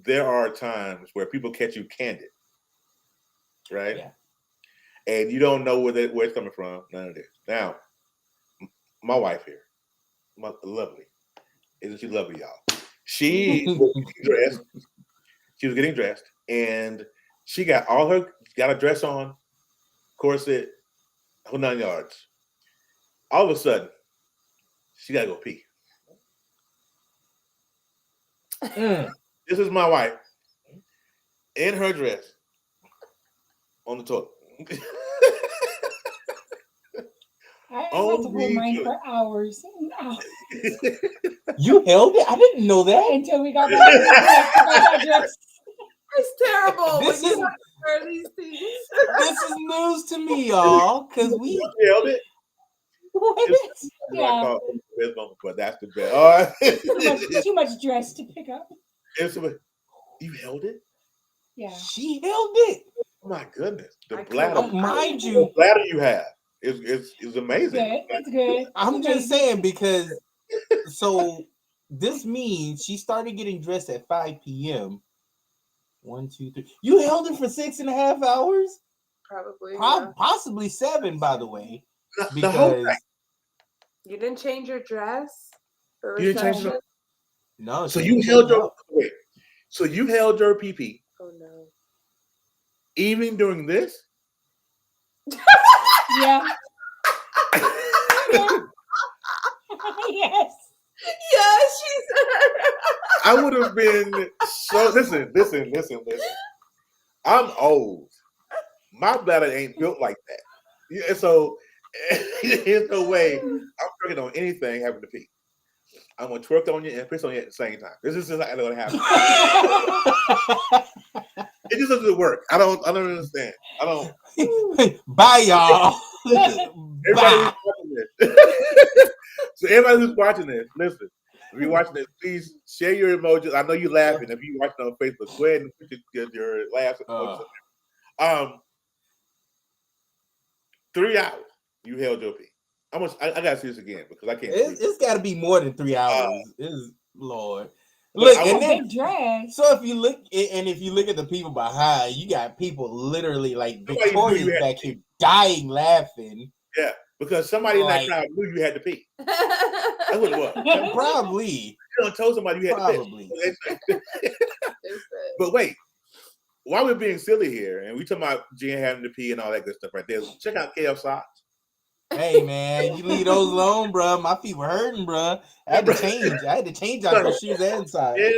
there are times where people catch you candid, right? Yeah. And you don't know where it's coming from. None of this. Now, my wife here, lovely, isn't she lovely, y'all? She was getting dressed, and she got a dress on, corset, whole 9 yards. All of a sudden, she gotta go pee. This is my wife in her dress on the toilet. I had to hold mine for hours and hours. You held it? I didn't know that. Until we got back to that dress. It's terrible This when you is- have to wear these things. This is news to me, y'all. Because we held it. what? Yeah. But that's the best. All right. Too much dress to pick up. You held it? Yeah. She held it. Oh my goodness. The I bladder. Oh, mind The you, bladder you have is amazing. Good. It's good. I'm just saying because so this means she started getting dressed at 5 p.m. 1, 2, 3. You held it for 6.5 hours? Probably. Possibly 7, by the way. The whole Because thing. You didn't change your dress for You didn't change reception? no. So she you didn't held change your out. wait. So you held your PP Oh no. even during this? Yeah. Yes. Yeah, she said. I would have been so. Listen. I'm old. My bladder ain't built like that. Yeah, so there's no way I'm twerking on anything having to pee. I'm gonna twerk on you and piss on you at the same time. This is just not gonna happen. It just doesn't work. I don't understand. I don't. Bye, y'all. Everybody Bye. who's watching this. So everybody who's watching this, listen. If you're watching this, please share your emojis. I know you're laughing. If you're watching on Facebook, go ahead and put your laughs emojis. 3 hours you held your pee. I gotta see this again because I can't. It's got to be more than 3 hours. Lord. But Look, I and A then big dress. so if you look at the people behind, you got people literally like Somebody knew Victoria's you had back here dying laughing. Yeah, because somebody in that Like- crowd knew you had to pee. That's what it was. Probably. You don't told somebody you had Probably. to pee. But wait, while we're being silly here, and we talking about Jen having to pee and all that good stuff right there, check out KF socks. Hey man, you leave those alone, bro. My feet were hurting, bro. I had to change. I had to change out those shoes and socks. Yeah,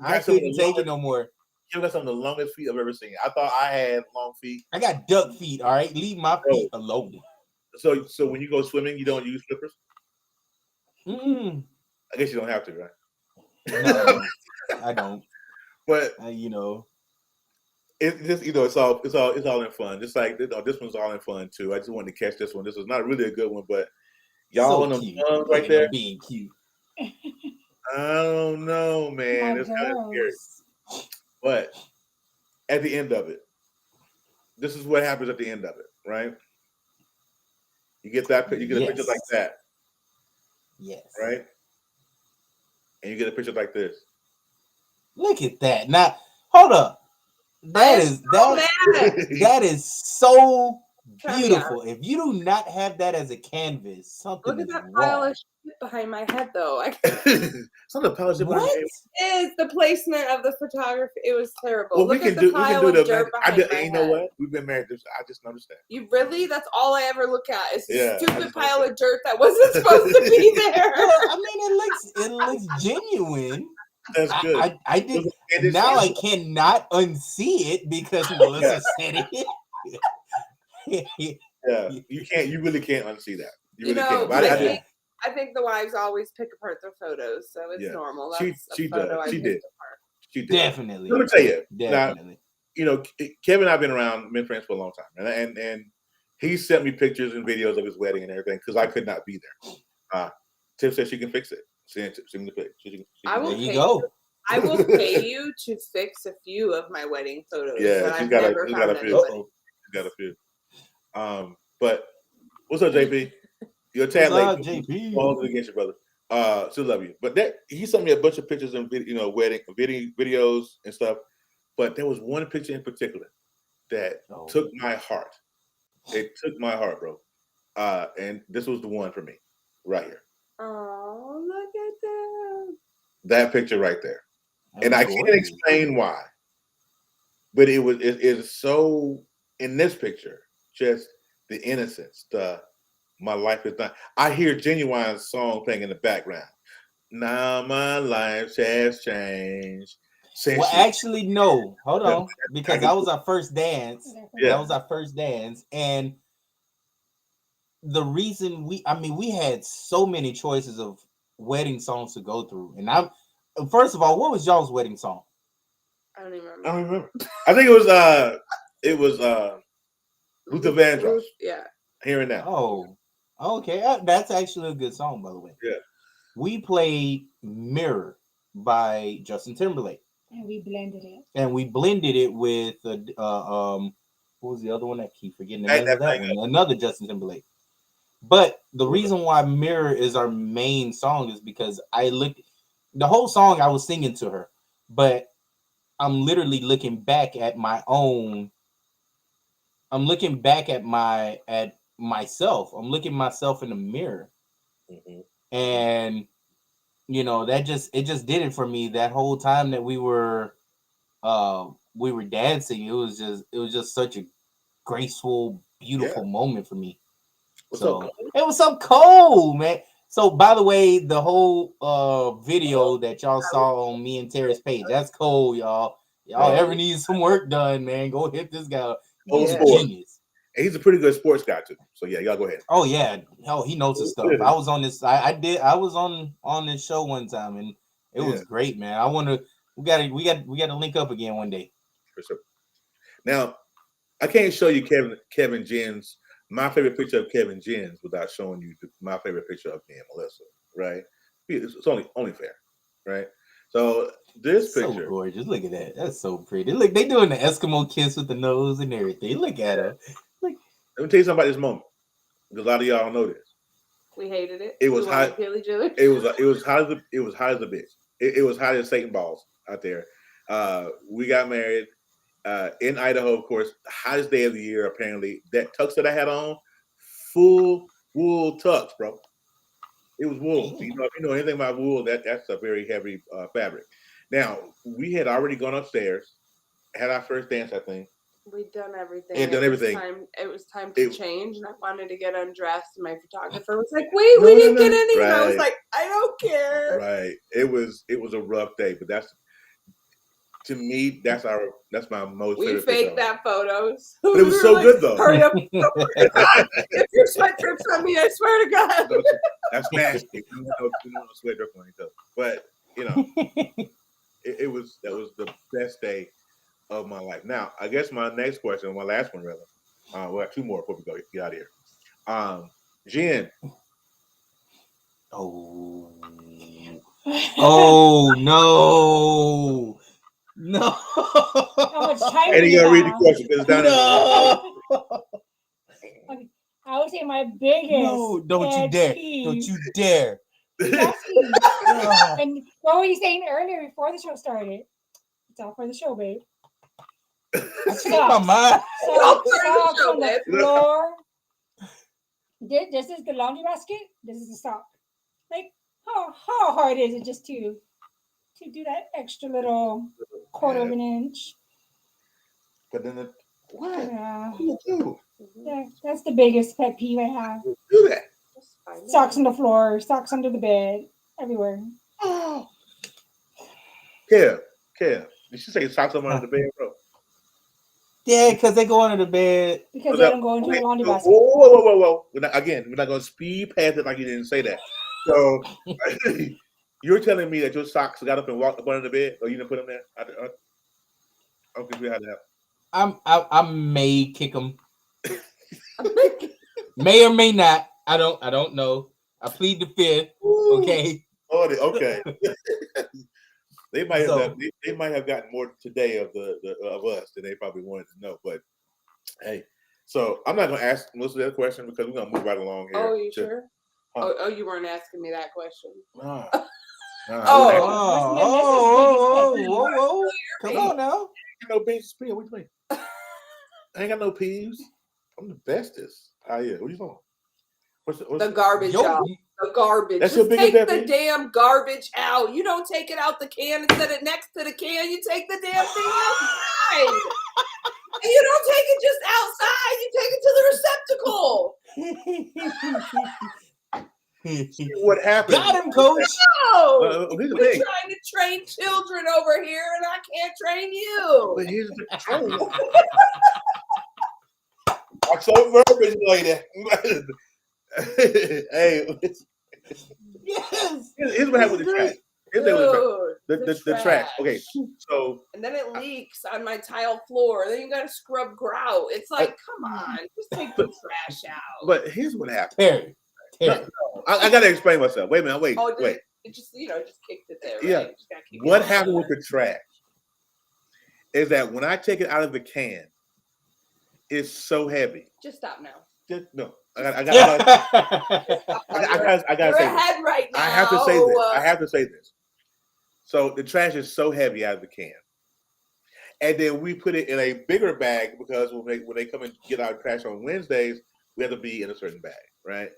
I couldn't take it no more. You got some of the longest feet I've ever seen. I thought I had long feet. I got duck feet. All right, leave my feet alone. So when you go swimming, you don't use slippers. Mm. I guess you don't have to, right? No, I don't. But you know, it's just it's all in fun. Just like this one's all in fun too. I just wanted to catch this one. This is not really a good one, but y'all so on cute. the right there being cute. I don't know, man. It's kind of scary. But at the end of it, this is what happens at the end of it, right? You get that. You get a picture like that. Yes. Right. And you get a picture like this. Look at that. Now, hold up. That is so beautiful. If you do not have that as a canvas, something Look at that wrong. pile of shit behind my head, though. Something pile of shit behind my head. Is the placement of the photography? It was terrible. Well, Look we can at do the pile of dirt behind my you know what? We've been married. I just noticed that. You really? That's all I ever look at is a stupid pile of dirt that wasn't supposed to be there. Well, I mean, it looks genuine. That's good. I did. Now I cannot unsee it because Melissa said it. Yeah, you can't. You really can't unsee that. You really know, can't. I think the wives always pick apart their photos, so it's normal. That's she does. She did. She did. Definitely. Let me tell you. Definitely. Now, Kev and I have been around, been friends for a long time, and he sent me pictures and videos of his wedding and everything because I could not be there. Tiff said she can fix it. Send me the picture. I will there you go. I will pay you to fix a few of my wedding photos. Yeah, she's got a few. But what's up, JP? You're a tad late. JP? All against your brother. Still love you. But he sent me a bunch of pictures and wedding videos and stuff. But there was one picture in particular that took my heart. It took my heart, bro. And this was the one for me, right here. Oh, look at that! That picture right there. And I can't explain why, but it is so in this picture, just the innocence, my life is done. I hear Genuine's song playing in the background. Now my life has changed. Well, actually, no. Hold on, because that was our first dance. Yeah. That was our first dance, and the reason we had so many choices of wedding songs to go through, and first of all, what was y'all's wedding song? I don't even remember. I don't remember. I think it was Luther Vandross. Yeah. Hearing that. Oh, okay. That's actually a good song, by the way. Yeah. We played Mirror by Justin Timberlake. And we blended it. And we blended it with what was the other one? I keep forgetting the name of that one. Another Justin Timberlake. But the reason why Mirror is our main song is because the whole song I was singing to her, but I'm literally looking back at my own. I'm looking back at myself. I'm looking myself in the mirror, and it just did it for me. That whole time that we were dancing, it was just such a graceful, beautiful moment for me. It was so cold, man. So, by the way, the whole video that y'all saw on me and Terry's page, that's cold, y'all. Y'all ever need some work done, man, go hit this guy. He's a genius. And he's a pretty good sports guy too. So yeah, y'all go ahead. Oh yeah, he knows his stuff. I was on this. I was on this show one time, and it was great, man. We got to link up again one day. For sure. Now, I can't show you Kevin Jen's my favorite picture of Kevin Jen's without showing you my favorite picture of me and Melissa, right? It's only fair, right? So this picture, so gorgeous. Look at that. That's so pretty. Look, they doing the Eskimo kiss with the nose and everything. Look at her. Look. Let me tell you something about this moment, because a lot of y'all don't know this. We hated it. It was hot. Kill each other. It was hot as a bitch. It was hot as Satan balls out there. We got married in Idaho, of course, the hottest day of the year. Apparently, that tux that I had on, full wool tux, bro. It was wool. So, if you know anything about wool, that's a very heavy fabric. Now, we had already gone upstairs, had our first dance, I think. We'd done everything. Had done everything. It was time to It- change, and I wanted to get undressed. And my photographer was like, "Wait, No, we no, didn't no. get any." And I was Right. like, "I don't care." Right. It was a rough day, but that's to me, that's my most We favorite faked picture. that photos. But it was so good though. Hurry up! If your sweat drips on me, I swear to God. No, that's nasty. No sweat drip on each other. But that was the best day of my life. Now, I guess my next question, my last one rather. We got two more before we go get out of here. Jen. Oh no. No. How much time And do you you gotta read the have? question because it's down No. Okay. I would say my biggest. No, don't you dare. peeve- Don't you dare. Nasty. No. And what were you saying earlier before the show started? It's all for the show, babe. I changed my mind. Socks the show, on the babe. floor. This is the laundry basket. This is the sock. Like how hard is it just to do that extra little quarter of an inch? But then what? Yeah. Who do? Yeah, that's the biggest pet peeve I have. Do that? Socks on the floor, socks under the bed, everywhere. Oh. Kev. Did she say socks up under the bed, bro? Yeah, because they go under the bed. Because they don't go into the laundry basket. Whoa. We're not going to speed past it like you didn't say that. So, you're telling me that your socks got up and walked up under the bed? Or you didn't put them there? I don't think we had that. I may kick them. May or may not. I don't know. I plead the fifth. Okay. Oh, okay. They might have gotten more today of of us than they probably wanted to know. But hey, so I'm not going to ask most of that question because we're going to move right along here. Oh, you sure? Oh, you weren't asking me that question. Nah. Whoa. Come on now. I ain't got no beans to what you mean? I ain't got no peeves. I'm the bestest. Oh yeah. What you talking? What's the garbage out. The garbage. That's just your take biggest the damn garbage out. You don't take it out the can and set it next to the can. You take the damn thing outside. And you don't take it just outside. You take it to the receptacle. What happened? Got him, coach. No. Here's the We're thing. trying to train children over here, and I can't train you. But here's the Watch your verbiage, lady. Hey, Yes. here's what happened with the trash. The trash. Okay, so and then it leaks on my tile floor. Then you got to scrub grout. It's like, come on, just take the trash out. But here's what happened. Terry. No, I got to explain myself. Wait a minute. Wait. It just just kicked it there. Right? Yeah. What happened with the trash is that when I take it out of the can, it's so heavy. Just stop now. No. I gotta say this. Right now. I have to say this. So the trash is so heavy out of the can, and then we put it in a bigger bag because when they come and get our trash on Wednesdays, we have to be in a certain bag, right?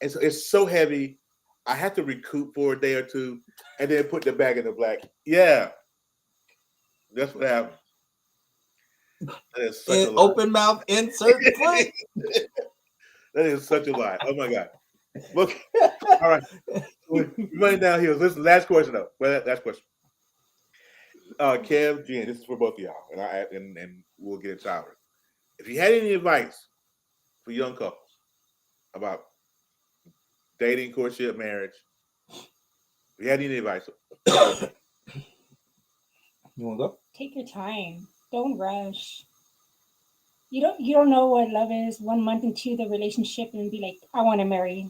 And so it's so heavy, I have to recoup for a day or two, and then put the bag in the black. Yeah, that's what happened. That is such a lie. Open mouth insert foot. That is such a lie. Oh my God. Look. All right. We're running down here. Listen, last question though. Well, last question. Kev, Jen, this is for both of y'all, and we'll get into ours. If you had any advice for young couples about dating, courtship, marriage, if you had any advice, You want to go? Take your time. Don't rush. You don't know what love is 1 month into the relationship and be like, I want to marry.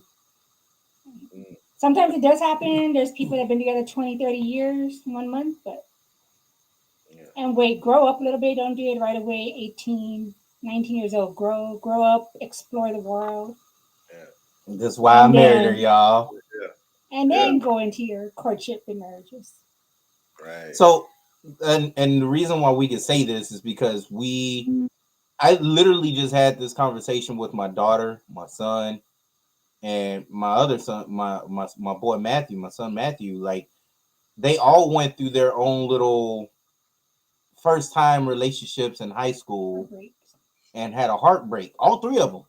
Sometimes it does happen. There's people that have been together 20, 30 years, 1 month, but and wait, grow up a little bit. Don't do it right away. 18, 19 years old. Grow up, explore the world. That's why I married her, y'all. And then go into your courtship and marriages. right. So, and the reason why we can say this is because I literally just had this conversation with my daughter, my son, and my other son, my boy Matthew, my son Matthew. Like, they all went through their own little first time relationships in high school Great. and had a heartbreak. All three of them,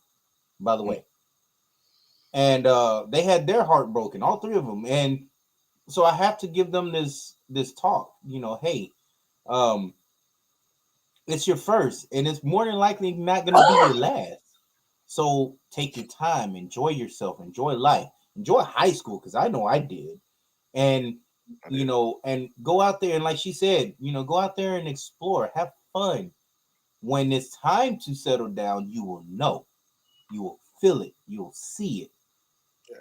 by the way. And they had their heart broken, all three of them. And so I have to give them this talk, hey, it's your first, and it's more than likely not going to be your last. So take your time, enjoy yourself, enjoy life, enjoy high school, because I know I did. And and go out there and, like she said, go out there and explore, have fun. When it's time to settle down, you will know, you will feel it, you will see it.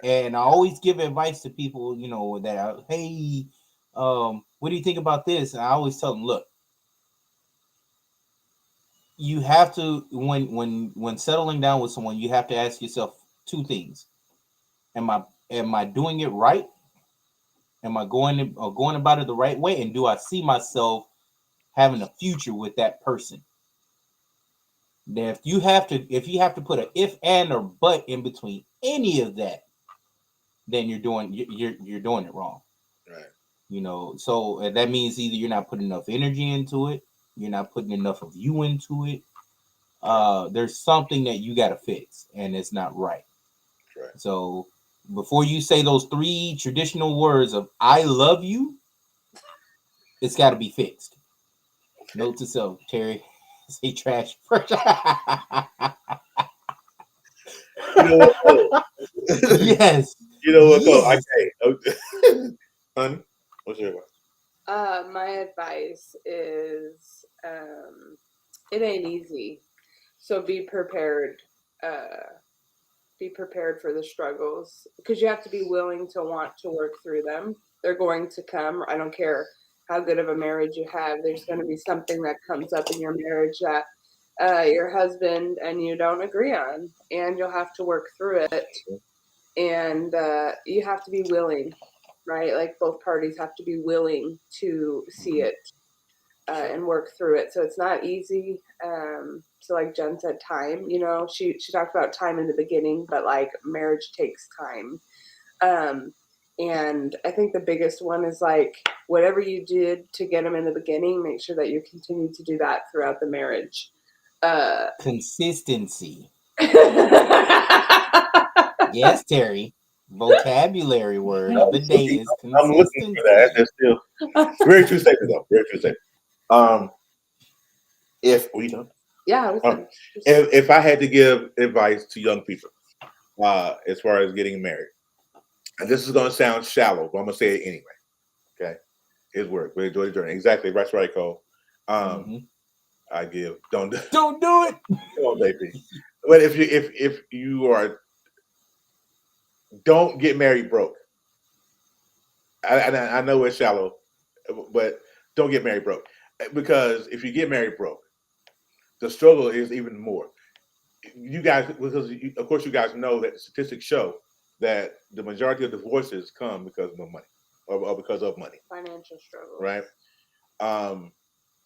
And I always give advice to people, that hey, what do you think about this? And I always tell them, look, you have to, when settling down with someone, you have to ask yourself two things: am I doing it right? Am I going about it the right way? And do I see myself having a future with that person? Now, if you have to put an if and or but in between any of that, then you're doing it wrong. Right. So that means either you're not putting enough energy into it, you're not putting enough of you into it. There's something that you got to fix, and it's not right. Right. So before you say those three traditional words of "I love you," it's got to be fixed. Note to self, Terry: say trash first. You know what? Yes. You know what? Yes. Okay. Honey, what's your advice? My advice is it ain't easy. So be prepared. Be prepared for the struggles because you have to be willing to want to work through them. They're going to come. I don't care how good of a marriage you have. There's going to be something that comes up in your marriage that your husband and you don't agree on, and you'll have to work through it. And you have to be willing, right? Like both parties have to be willing to see it and work through it. So it's not easy. So like Jen said, time, she talked about time in the beginning, but like marriage takes time. And I think the biggest one is like whatever you did to get them in the beginning, make sure that you continue to do that throughout the marriage. Consistency. Yes, Terry. Vocabulary word of the day is I'm looking for that. That's still very true statement, though. Very true statement. If we done, Yeah. if I had to give advice to young people, as far as getting married, and this is going to sound shallow, but I'm going to say it anyway. Okay, his word, but enjoy the journey. Exactly, that's right, Cole. I give don't do it. Come on, baby. But if you are, don't get married broke. I know it's shallow, but don't get married broke, because if you get married broke, the struggle is even more. You guys, because of course you guys know that the statistics show that the majority of divorces come because of money, or because of money, financial struggle, right?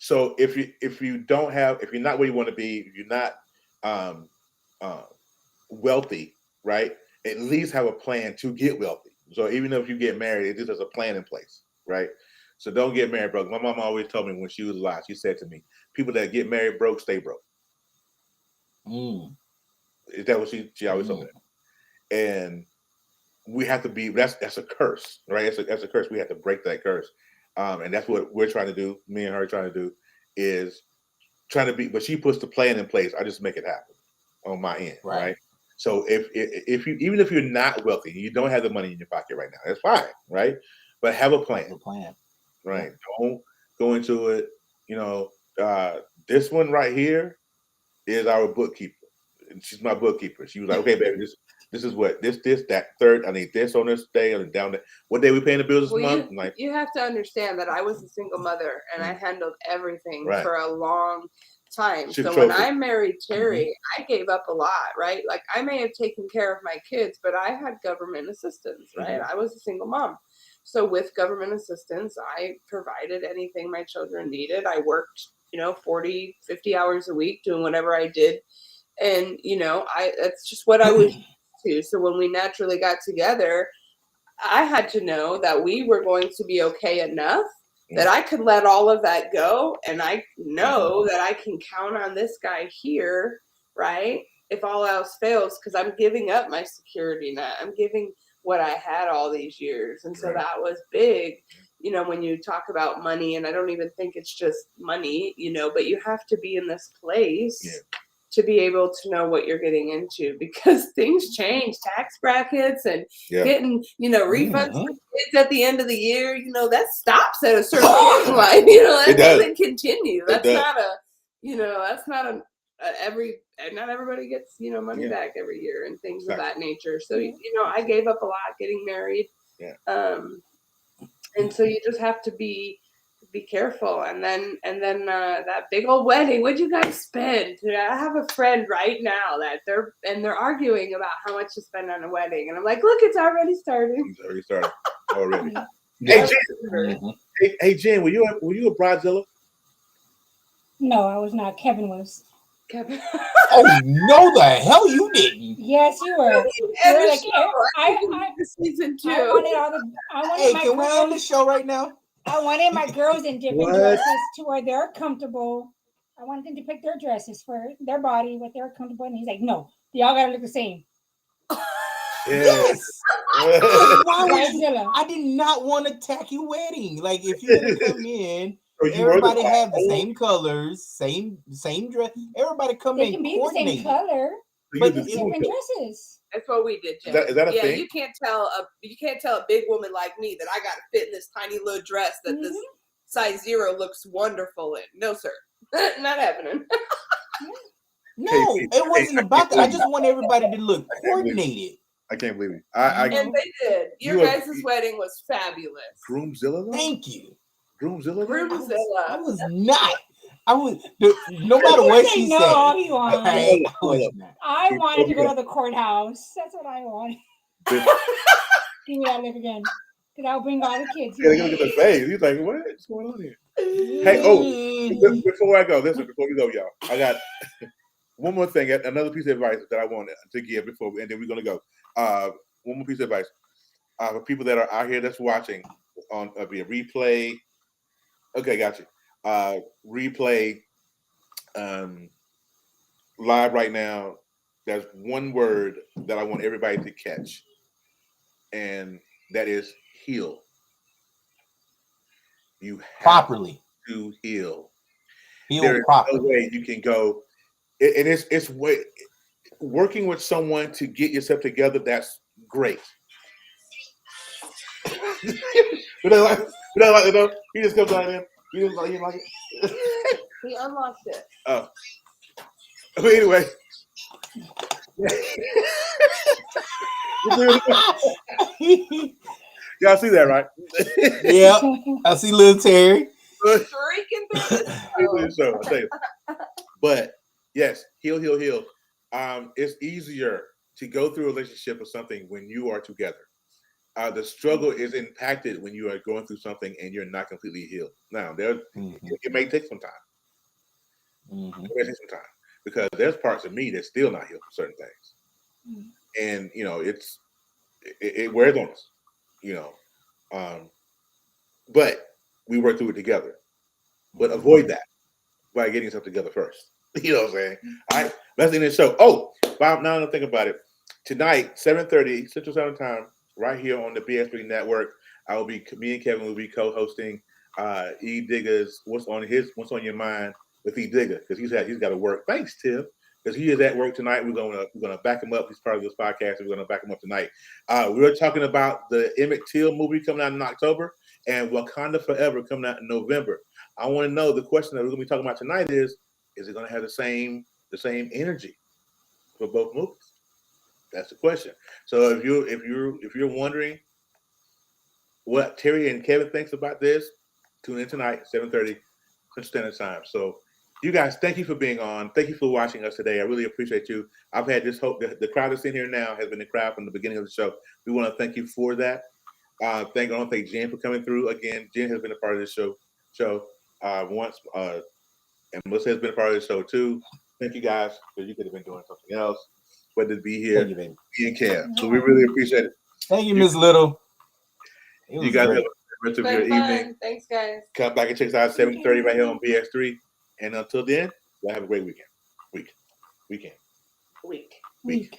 So if you're not where you want to be, if you're not um, wealthy, right? At least have a plan to get wealthy. So even if you get married, it just has a plan in place, right? So don't get married broke. My mom always told me when she was alive, she said to me, people that get married broke stay broke. Is that what she always told me? And we have to be, that's a curse, right? That's a curse. We have to break that curse. And that's what we're trying to do. Me and her trying to do is trying to be, but she puts the plan in place. I just make it happen on my end, right? So if you, even if you're not wealthy, you don't have the money in your pocket right now, that's fine, right? But have a plan. Right? Don't go into it. This one right here is our bookkeeper. And she's my bookkeeper. She was like, okay, baby, this is what this that third. I need this on this day and down there. What day we paying the bills this month? You have to understand that I was a single mother and I handled everything for a long time. So when I married Terry, I gave up a lot, right? Like I may have taken care of my kids, but I had government assistance, right? I was a single mom. So with government assistance, I provided anything my children needed. I worked, 40, 50 hours a week doing whatever I did. And, that's just what I was used to. So when we naturally got together, I had to know that we were going to be okay enough that I could let all of that go, and I know that I can count on this guy here, right? If all else fails, because I'm giving up my security net. I'm giving what I had all these years. And so that was big, you know, when you talk about money, and I don't even think it's just money, you know, but you have to be in this place to be able to know what you're getting into, because things change, tax brackets and getting, you know, refunds for kids at the end of the year, you know, that stops at a certain point in life, you know, that doesn't continue. That's not a, you know, that's not a not everybody gets, you know, money back every year and things of that nature. So, you know, I gave up a lot getting married. And so you just have to be careful. And then that big old wedding, what'd you guys spend? I have a friend right now that they're arguing about how much to spend on a wedding, and I'm like, look, it's already starting. It's already started already. Hey Jen, were you a bridezilla? No, I was not. Kevin was. Kevin. Oh no, the hell you didn't. Yes, you were. You were like, I season 2. I wanted all the. I wanted Hey, my can we girls. end the show right now? I wanted my girls in different dresses to where they're comfortable. I wanted them to pick their dresses for their body, what they're comfortable in. He's like, no, they all gotta look the same. Yes. Why would you? Bridezilla. I did not want a tacky wedding. Like, if you're gonna come in, So you everybody have the same colors, same dress. Everybody come They in can be the coordinated. same color, But just different dresses. That's what we did, Jen. Is that a thing? You can't tell a big woman like me that I got to fit in this tiny little dress that this size 0 looks wonderful in. No, sir, not happening. No, it wasn't about that. I just want everybody to look coordinated. I can't believe it. And they did. Your guys' wedding was fabulous. Groomzilla, though? Thank you. Groomzilla. I was not. I was. No matter what she said. All you want. I I wanted to go to the courthouse. That's what I wanted. Give me that look again, because I'll bring all the kids. Yeah, look at the face. He's like, what's going on here? Hey, before I go, before we go, y'all, I got one more thing, another piece of advice that I wanted to give before, and then we're gonna go. One more piece of advice for people that are out here that's watching on via replay. Okay, got you. Replay live right now. There's one word that I want everybody to catch, and that is heal. You have properly to heal. Heal properly. No way you can go. And it's way working with someone to get yourself together. That's great. You know, he just comes down in. He didn't like it. He unlocked it. Oh, but anyway. Y'all see that, right? Yeah, I see little Terry. So, but yes, heal. It's easier to go through a relationship or something when you are together. The struggle is impacted when you are going through something and you're not completely healed. Now, it may take some time. It may take some time because there's parts of me that's still not healed for certain things, and you know, it wears on us, you know. But we work through it together. But avoid that by getting stuff together first. You know what I'm saying? All right, let's end the show. Oh, Bob, now that I think about it, tonight, 7:30 Central Standard Time, right here on the BS3 Network, me and Kevin will be co-hosting E Digger's What's on Your Mind with E Digger, because he's got to work. Thanks, Tim, because he is at work tonight. We're gonna back him up. He's part of this podcast. We're gonna back him up tonight. We're talking about the Emmett Till movie coming out in October and Wakanda Forever coming out in November. I want to know, the question that we're gonna be talking about tonight is it gonna have the same energy for both movies? That's the question. So if you're wondering what Terry and Kevin thinks about this, tune in tonight, 7:30 Central Standard Time. So you guys, thank you for being on. Thank you for watching us today. I really appreciate you. I've had this hope that the crowd that's in here now has been the crowd from the beginning of the show. We want to thank you for that. I want to thank Jen for coming through again. Jen has been a part of this show once, and Melissa has been a part of the show too. Thank you guys, because you could have been doing something else, but to be here, me and Kev. So we really appreciate it. Thank you, Miss Little. You guys have the rest of Been your fun. evening. Thanks, guys. Come back and check us out 7:30 right here on BX3. And until then, y'all have a great weekend. Weekend. Week. Week.